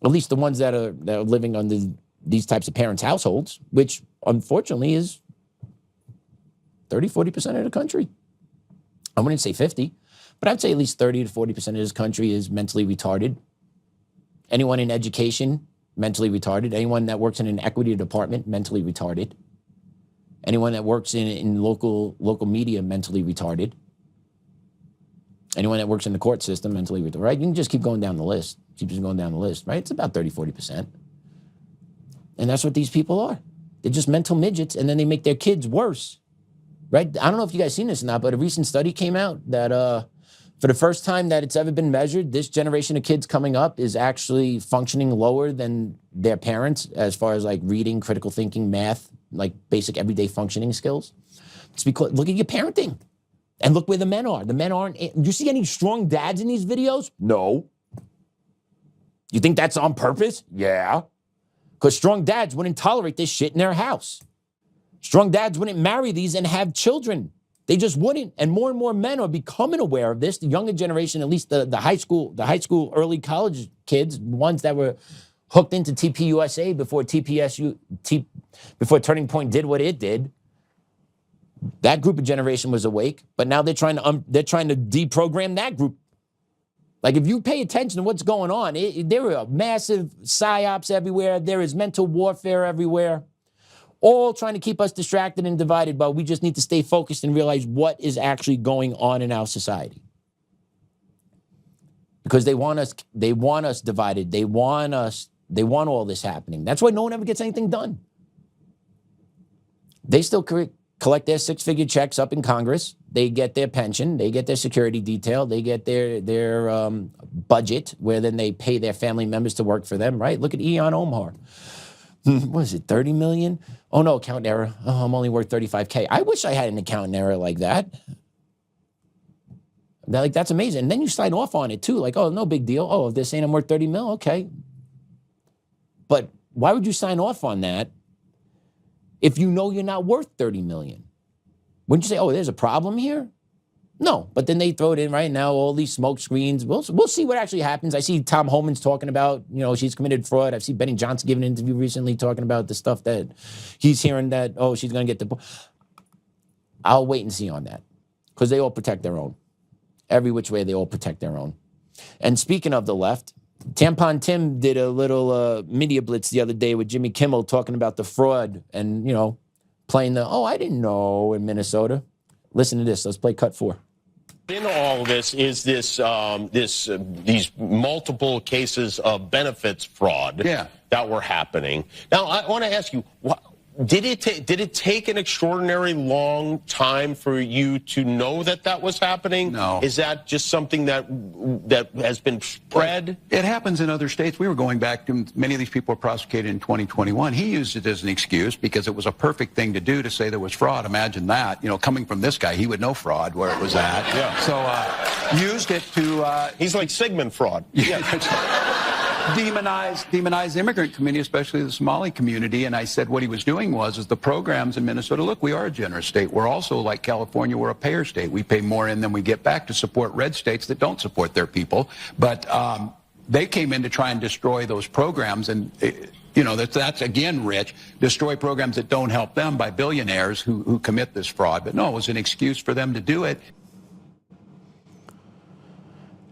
At least the ones that are living under these types of parents' households, which unfortunately is 30, 40% of the country. I wouldn't say 50, but I'd say at least 30 to 40% of this country is mentally retarded. Anyone in education, mentally retarded. Anyone that works in an equity department, mentally retarded. Anyone that works in local media, mentally retarded. Anyone that works in the court system, mentally retarded, right? You can just keep going down the list. Keep just going down the list, right? It's about 30, 40%. And that's what these people are. They're just mental midgets, and then they make their kids worse, right? I don't know if you guys seen this or not, but a recent study came out that for the first time that it's ever been measured, this generation of kids coming up is actually functioning lower than their parents as far as like reading, critical thinking, math, like basic everyday functioning skills. It's because, look at your parenting. And look where the men are. The men aren't. Do you see any strong dads in these videos? No. You think that's on purpose? Yeah. Because strong dads wouldn't tolerate this shit in their house. Strong dads wouldn't marry these and have children. They just wouldn't. And more men are becoming aware of this. The younger generation, at least the high school, early college kids, ones that were hooked into TPUSA before Turning Point did what it did. That group of generation was awake, but now they're trying to deprogram that group. Like if you pay attention to what's going on, there are massive psyops everywhere. There is mental warfare everywhere, all trying to keep us distracted and divided. But we just need to stay focused and realize what is actually going on in our society. Because they want us divided. They want all this happening. That's why no one ever gets anything done. They still collect their 6-figure checks up in Congress. They get their pension. They get their security detail. They get their budget, where then they pay their family members to work for them, right? Look at Ian Omar. What is it, 30 million? Oh, no, account error. Oh, I'm only worth 35K. I wish I had an account error like that. That's amazing. And then you sign off on it, too. Like, oh, no big deal. Oh, if they're saying I'm worth 30 mil, okay. But why would you sign off on that if you know you're not worth 30 million? Wouldn't you say, oh, there's a problem here? No, but then they throw it in right now, all these smoke screens. We'll see what actually happens. I see Tom Homan's talking about, she's committed fraud. I've seen Benny Johnson give an interview recently talking about the stuff that he's hearing that, oh, she's going to get I'll wait and see on that because they all protect their own. Every which way, they all protect their own. And speaking of the left, Tampon Tim did a little media blitz the other day with Jimmy Kimmel talking about the fraud and, playing I didn't know in Minnesota. Listen to this. Let's play cut 4. In all of this is these multiple cases of benefits fraud that were happening. Now, I want to ask you, did it take an extraordinary long time for you to know that was happening? No. Is that just something that has been spread? It happens in other states. We were going back to many of these people were prosecuted in 2021. He used it as an excuse because it was a perfect thing to do to say there was fraud. Imagine that. Coming from this guy, he would know fraud where it was at. Yeah. So used it to. He's like Sigmund fraud. Yeah. demonize the immigrant community, especially the Somali community. And I said what he was doing was the programs in Minnesota, look, we are a generous state. We're also like California, we're a payer state. We pay more in than we get back to support red states that don't support their people. But they came in to try and destroy those programs. And, you know, that's again, Rich, destroy programs that don't help them by billionaires who commit this fraud. But no, it was an excuse for them to do it.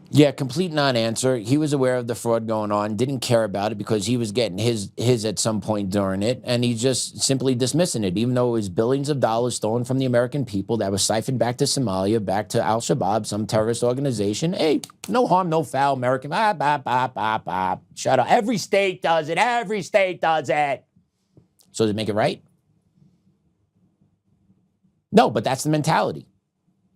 Yeah, complete non-answer. He was aware of the fraud going on, didn't care about it because he was getting his at some point during it, and he's just simply dismissing it, even though it was billions of dollars stolen from the American people that was siphoned back to Somalia, back to Al-Shabaab, some terrorist organization. Hey, no harm, no foul, American. Shut up. Every state does it. Every state does it. So does it make it right? No, but that's the mentality.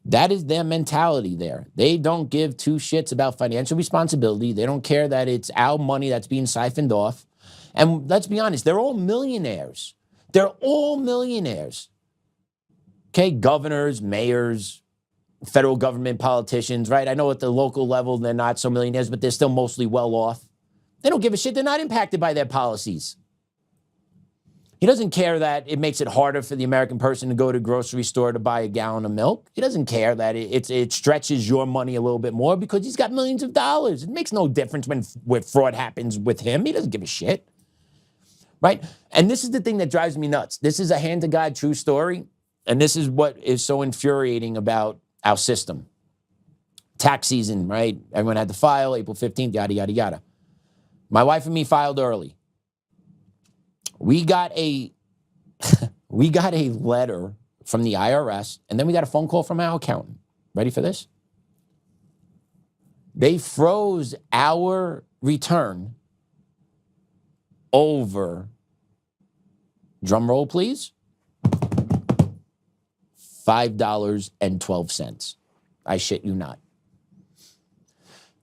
That is their mentality there. They don't give two shits about financial responsibility. They don't care that it's our money that's being siphoned off. And let's be honest, they're all millionaires. They're all millionaires. Okay, governors, mayors, federal government politicians, right? I know at the local level, they're not so millionaires, but they're still mostly well off. They don't give a shit. They're not impacted by their policies. He doesn't care that it makes it harder for the American person to go to a grocery store to buy a gallon of milk. He doesn't care that it stretches your money a little bit more because he's got millions of dollars. It makes no difference when fraud happens with him. He doesn't give a shit, right? And this is the thing that drives me nuts. This is a hand-to-God true story, and this is what is so infuriating about our system. Tax season, right? Everyone had to file April 15th, yada, yada, yada. My wife and me filed early. We got a letter from the IRS, and then we got a phone call from our accountant. Ready for this? They froze our return over, drum roll please, $5.12. I shit you not.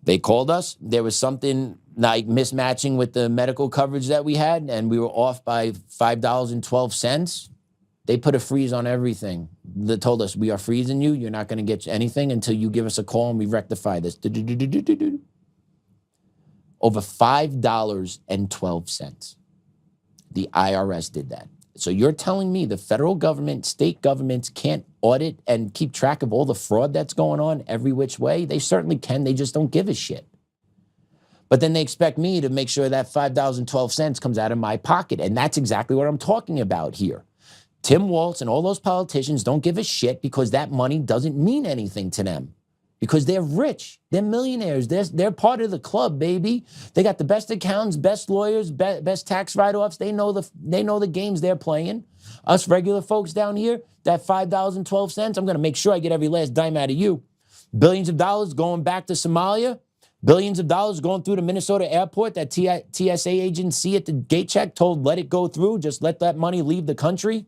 They called us. There was something like mismatching with the medical coverage that we had, and we were off by $5.12. They put a freeze on everything. They told us, we are freezing you. You're not going to get anything until you give us a call and we rectify this. Over $5.12. The IRS did that. So you're telling me the federal government, state governments can't audit and keep track of all the fraud that's going on every which way? They certainly can. They just don't give a shit. But then they expect me to make sure that $5.12 comes out of my pocket. And that's exactly what I'm talking about here. Tim Walz and all those politicians don't give a shit because that money doesn't mean anything to them. Because they're rich. They're millionaires. They're part of the club, baby. They got the best accountants, best lawyers, best tax write-offs. They know the games they're playing. Us regular folks down here, that $5.12, I'm going to make sure I get every last dime out of you. Billions of dollars going back to Somalia. Billions of dollars going through the Minnesota airport that TSA agency at the gate check told let it go through. Just let that money leave the country.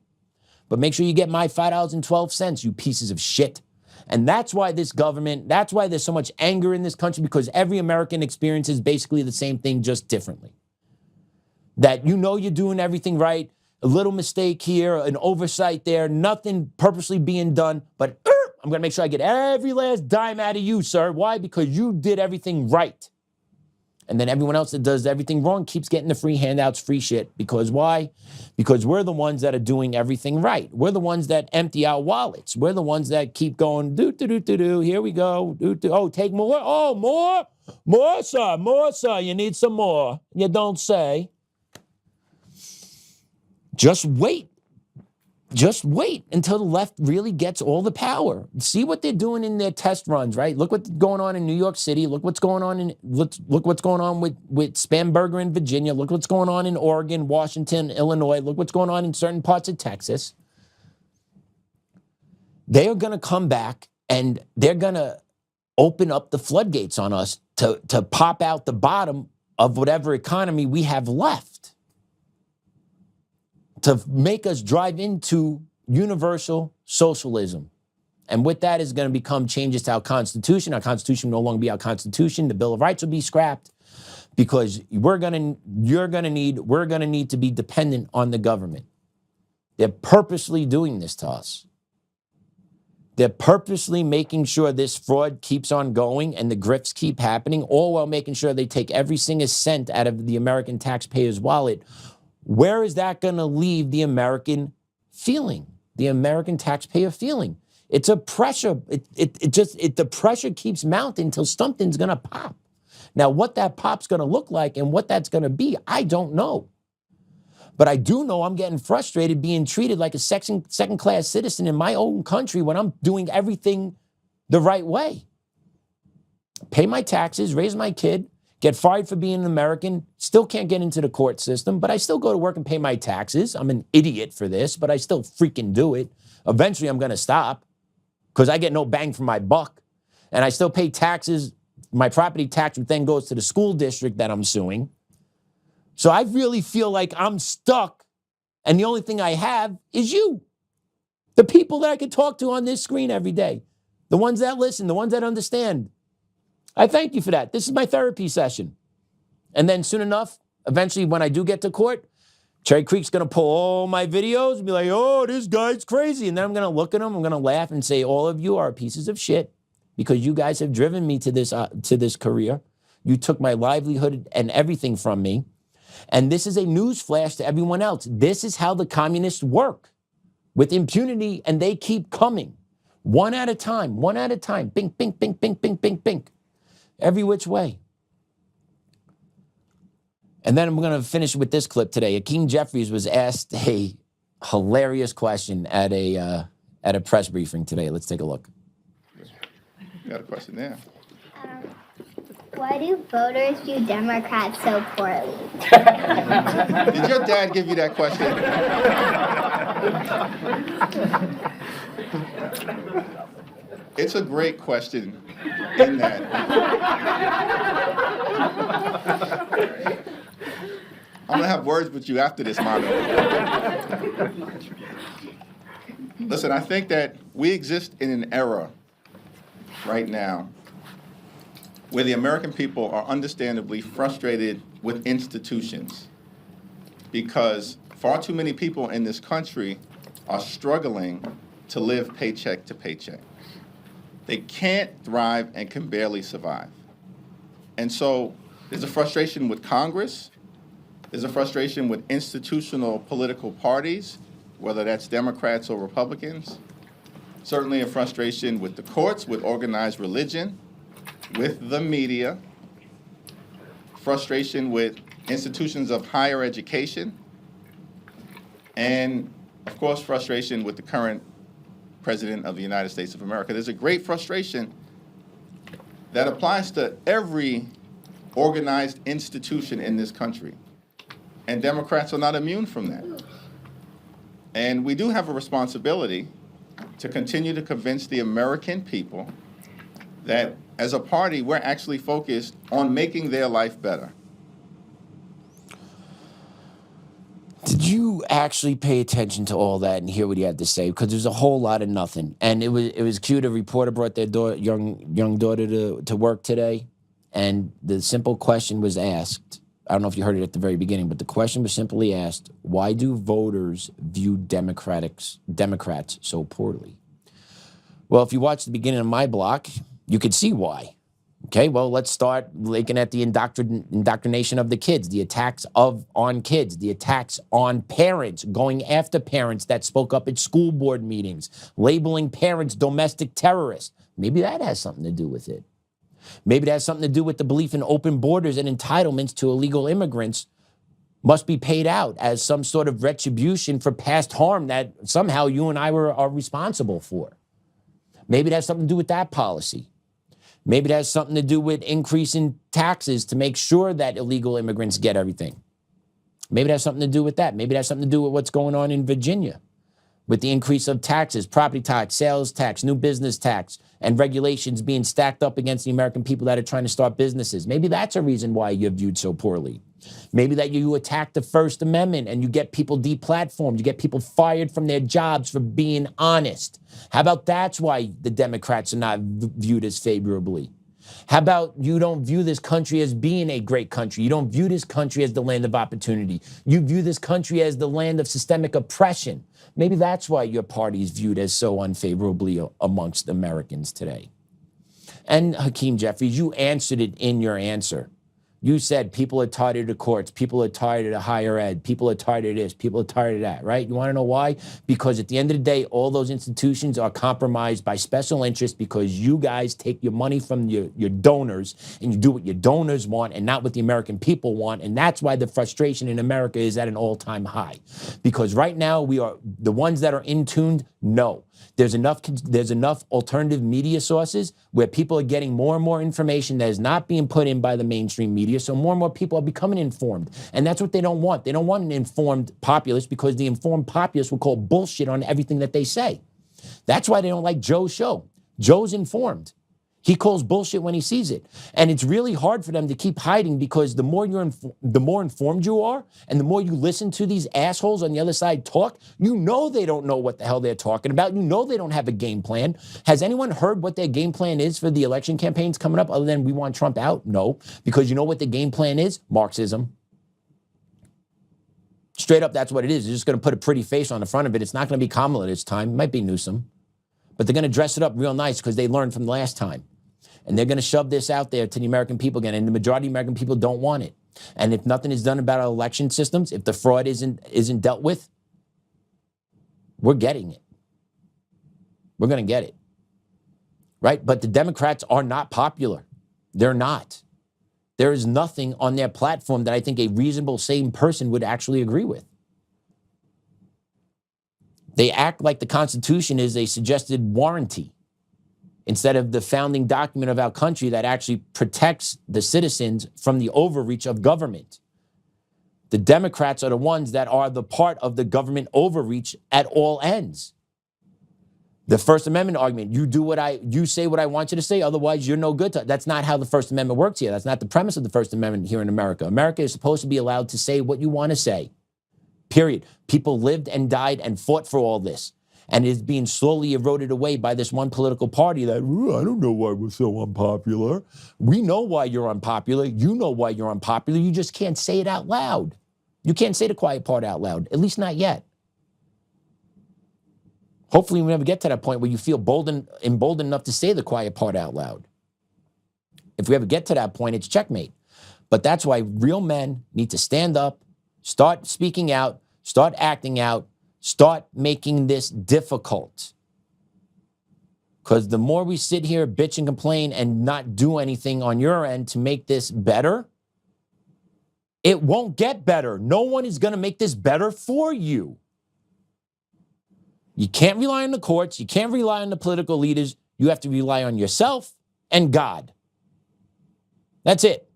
But make sure you get my $5.12, you pieces of shit. And that's why this government, that's why there's so much anger in this country, because every American experiences basically the same thing, just differently. That you know you're doing everything right, a little mistake here, an oversight there, nothing purposely being done, but I'm going to make sure I get every last dime out of you, sir. Why? Because you did everything right. And then everyone else that does everything wrong keeps getting the free handouts, free shit. Because why? Because we're the ones that are doing everything right. We're the ones that empty our wallets. We're the ones that keep going, do, here we go. Oh, take more? Oh, more? More, sir. You need some more. You don't say. Just wait. Just wait until the left really gets all the power. See what they're doing in their test runs, right? Look what's going on in New York City. Look what's going on look what's going on with Spamberger in Virginia. Look what's going on in Oregon, Washington, Illinois. Look what's going on in certain parts of Texas. They are going to come back and they're going to open up the floodgates on us to pop out the bottom of whatever economy we have left, to make us drive into universal socialism. And with that is going to become changes to our Constitution. Our Constitution will no longer be our Constitution. The Bill of Rights will be scrapped because we're going to need to be dependent on the government. They're purposely doing this to us. They're purposely making sure this fraud keeps on going and the grifts keep happening, all while making sure they take every single cent out of the American taxpayer's wallet. Where is that going to leave the American feeling, the American taxpayer feeling? It's a pressure. The pressure keeps mounting until something's going to pop. Now, what that pop's going to look like and what that's going to be, I don't know. But I do know I'm getting frustrated being treated like a second-class citizen in my own country when I'm doing everything the right way. Pay my taxes, raise my kid, get fired for being an American, still can't get into the court system, but I still go to work and pay my taxes. I'm an idiot for this, but I still freaking do it. Eventually, I'm going to stop because I get no bang for my buck. And I still pay taxes. My property tax then goes to the school district that I'm suing. So I really feel like I'm stuck, and the only thing I have is you. The people that I can talk to on this screen every day. The ones that listen, the ones that understand. I thank you for that. This is my therapy session. And then soon enough, eventually when I do get to court, Cherry Creek's going to pull all my videos and be like, oh, this guy's crazy. And then I'm going to look at him, I'm going to laugh and say, all of you are pieces of shit because you guys have driven me to this career. You took my livelihood and everything from me. And this is a news flash to everyone else. This is how the communists work with impunity, and they keep coming. One at a time, bink, bink, bink, bink, bink, bink, bink. Every which way. And then I'm going to finish with this clip today. Hakeem Jeffries was asked a hilarious question at a press briefing today. Let's take a look. Got a question there. Why do voters view Democrats so poorly? Did your dad give you that question? It's a great question in that I'm going to have words with you after this, Mommy. Listen, I think that we exist in an era right now where the American people are understandably frustrated with institutions because far too many people in this country are struggling to live paycheck to paycheck. They can't thrive and can barely survive. And so there's a frustration with Congress, there's a frustration with institutional political parties, whether that's Democrats or Republicans, certainly a frustration with the courts, with organized religion, with the media, frustration with institutions of higher education, and, of course, frustration with the current President of the United States of America. There's a great frustration that applies to every organized institution in this country, and Democrats are not immune from that. And we do have a responsibility to continue to convince the American people that as a party, we're actually focused on making their life better. Did you actually pay attention to all that and hear what he had to say? Because there's a whole lot of nothing. And it was cute. A reporter brought their young daughter to work today, and the simple question was asked. I don't know if you heard it at the very beginning, but the question was simply asked, why do voters view Democrats so poorly? Well, if you watch the beginning of my block, you could see why. Okay, well, let's start looking at the indoctrination of the kids, the attacks on kids, the attacks on parents, going after parents that spoke up at school board meetings, labeling parents domestic terrorists. Maybe that has something to do with it. Maybe that has something to do with the belief in open borders and entitlements to illegal immigrants must be paid out as some sort of retribution for past harm that somehow you and I are responsible for. Maybe that has something to do with that policy. Maybe that has something to do with increasing taxes to make sure that illegal immigrants get everything. Maybe that has something to do with that. Maybe that has something to do with what's going on in Virginia with the increase of taxes, property tax, sales tax, new business tax, and regulations being stacked up against the American people that are trying to start businesses. Maybe that's a reason why you're viewed so poorly. Maybe that you attack the First Amendment and you get people deplatformed, you get people fired from their jobs for being honest. How about that's why the Democrats are not viewed as favorably? How about you don't view this country as being a great country? You don't view this country as the land of opportunity. You view this country as the land of systemic oppression. Maybe that's why your party is viewed as so unfavorably amongst Americans today. And Hakeem Jeffries, you answered it in your answer. You said people are tired of the courts, people are tired of the higher ed, people are tired of this, people are tired of that, right? You want to know why? Because at the end of the day, all those institutions are compromised by special interests because you guys take your money from your donors and you do what your donors want and not what the American people want. And that's why the frustration in America is at an all-time high. Because right now, we are the ones that are in tuned, no. There's enough alternative media sources where people are getting more and more information that is not being put in by the mainstream media. So more and more people are becoming informed. And that's what they don't want. They don't want an informed populace because the informed populace will call bullshit on everything that they say. That's why they don't like Joe's show. Joe's informed. He calls bullshit when he sees it. And it's really hard for them to keep hiding because the more informed you are and the more you listen to these assholes on the other side talk, you know they don't know what the hell they're talking about. You know they don't have a game plan. Has anyone heard what their game plan is for the election campaigns coming up other than we want Trump out? No. Because you know what the game plan is? Marxism. Straight up, that's what it is. They're just going to put a pretty face on the front of it. It's not going to be Kamala this time. It might be Newsom. But they're going to dress it up real nice because they learned from the last time. And they're going to shove this out there to the American people again. And the majority of American people don't want it. And if nothing is done about our election systems, if the fraud isn't dealt with, we're getting it. We're going to get it. Right? But the Democrats are not popular. They're not. There is nothing on their platform that I think a reasonable, sane person would actually agree with. They act like the Constitution is a suggested warranty instead of the founding document of our country that actually protects the citizens from the overreach of government. The Democrats are the ones that are the part of the government overreach at all ends. The First Amendment argument, you say what I want you to say, otherwise you're no good. That's not how the First Amendment works here. That's not the premise of the First Amendment here in America. America is supposed to be allowed to say what you want to say. Period. People lived and died and fought for all this. And it is being slowly eroded away by this one political party that, I don't know why we're so unpopular. We know why you're unpopular. You know why you're unpopular. You just can't say it out loud. You can't say the quiet part out loud, at least not yet. Hopefully we never get to that point where you feel emboldened enough to say the quiet part out loud. If we ever get to that point, it's checkmate. But that's why real men need to stand up, start speaking out, start acting out, start making this difficult. Because the more we sit here, bitch and complain and not do anything on your end to make this better, it won't get better. No one is going to make this better for you. You can't rely on the courts. You can't rely on the political leaders. You have to rely on yourself and God. That's it.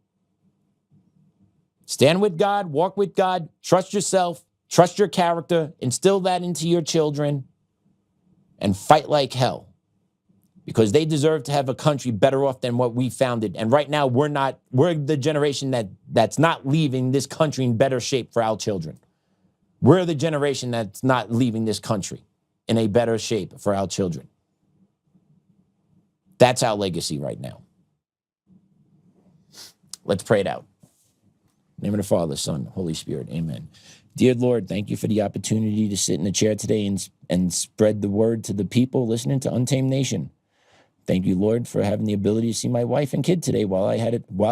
Stand with God, walk with God, trust yourself, trust your character, instill that into your children, and fight like hell. Because they deserve to have a country better off than what we founded. And right now, we're the generation that's not leaving this country in better shape for our children. We're the generation that's not leaving this country in a better shape for our children. That's our legacy right now. Let's pray it out. In the name of the Father, Son, Holy Spirit, amen. Dear Lord, thank you for the opportunity to sit in the chair today and spread the word to the people listening to Untamed Nation. Thank you, Lord, for having the ability to see my wife and kid today while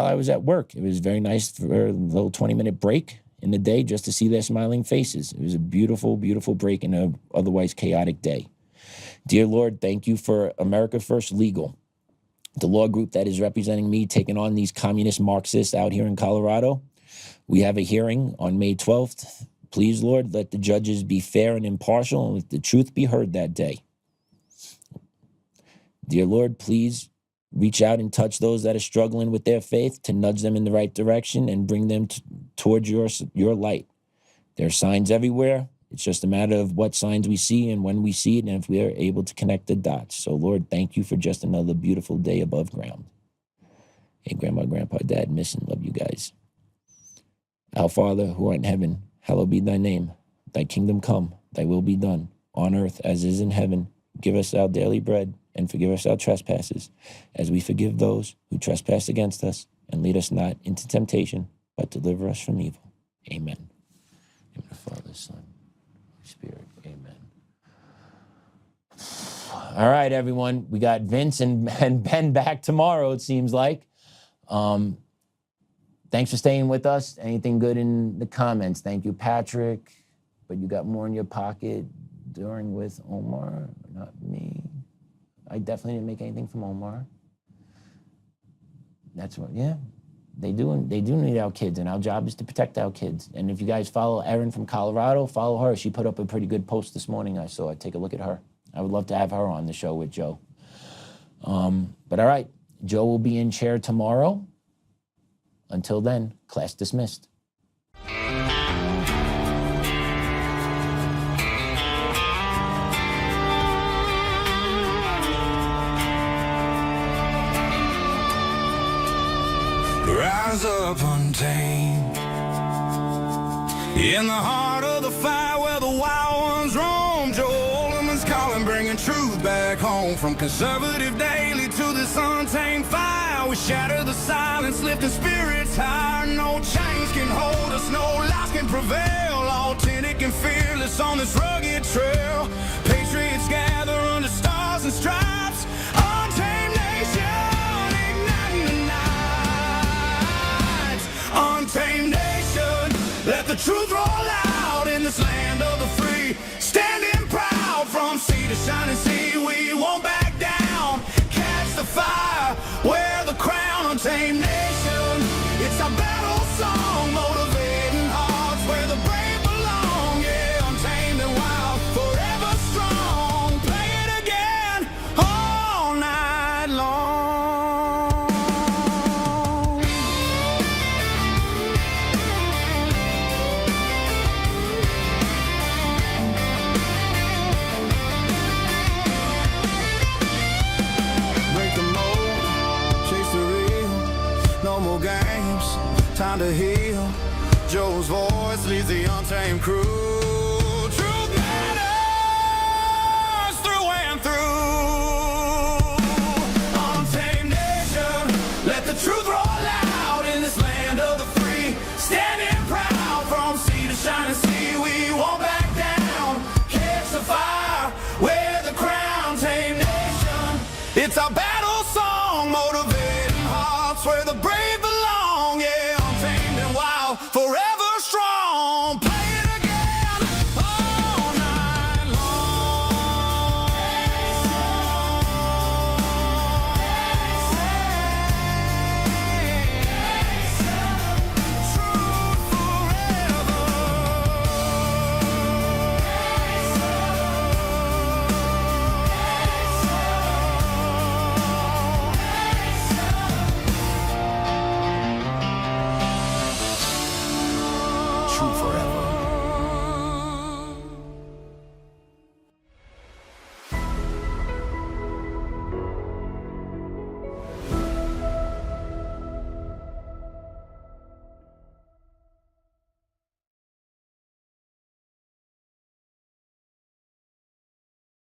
I was at work. It was very nice for a little 20-minute break in the day just to see their smiling faces. It was a beautiful, beautiful break in an otherwise chaotic day. Dear Lord, thank you for America First Legal, the law group that is representing me taking on these communist Marxists out here in Colorado. We have a hearing on May 12th. Please, Lord, let the judges be fair and impartial and let the truth be heard that day. Dear Lord, please reach out and touch those that are struggling with their faith to nudge them in the right direction and bring them towards your light. There are signs everywhere. It's just a matter of what signs we see and when we see it and if we are able to connect the dots. So, Lord, thank you for just another beautiful day above ground. Hey, Grandma, Grandpa, Dad, miss and love you guys. Our Father, who art in heaven, hallowed be thy name. Thy kingdom come, thy will be done, on earth as is in heaven. Give us our daily bread, and forgive us our trespasses, as we forgive those who trespass against us. And lead us not into temptation, but deliver us from evil. Amen. In the Father, Son, Holy Spirit. Amen. All right, everyone. We got Vince and Ben back tomorrow, it seems like. Thanks for staying with us. Anything good in the comments? Thank you, Patrick. But you got more in your pocket during with Omar, not me. I definitely didn't make anything from Omar. That's what, yeah. They do need our kids, and our job is to protect our kids. And if you guys follow Erin from Colorado, follow her. She put up a pretty good post this morning. I saw it. Take a look at her. I would love to have her on the show with Joe. But all right, Joe will be in chair tomorrow. Until then, class dismissed. Rise up untamed in the heart of the fire where the wild ones roam. Joe Oltmann's calling, bringing truth back home. From conservative daily to this untamed fire, we shatter the silence, lifting spirits higher. No chains can hold us, no lies can prevail. Authentic and fearless on this rugged trail. Patriots gather under stars and stripes. Untamed nation, igniting the night. Untamed nation, let the truth roll out in this land of the free. Standing proud from sea to shining sea, we won't back down. Catch the fire, wear the crown. Untamed nation, it's our battle song, motivating hearts where the brave belong. Yeah, untamed and wild, forever strong. Play it again all night long. Break the mold, chase the real. No more games, time to heal. Joe's voice leads the untamed crew. Truth matters through and through. Untamed nation, let the truth roll out in this land of the free. Standing proud from sea to shining sea, we won't back down. Catch the fire, wear the crown. Untamed nation, it's our battle song, motivating hearts where the brave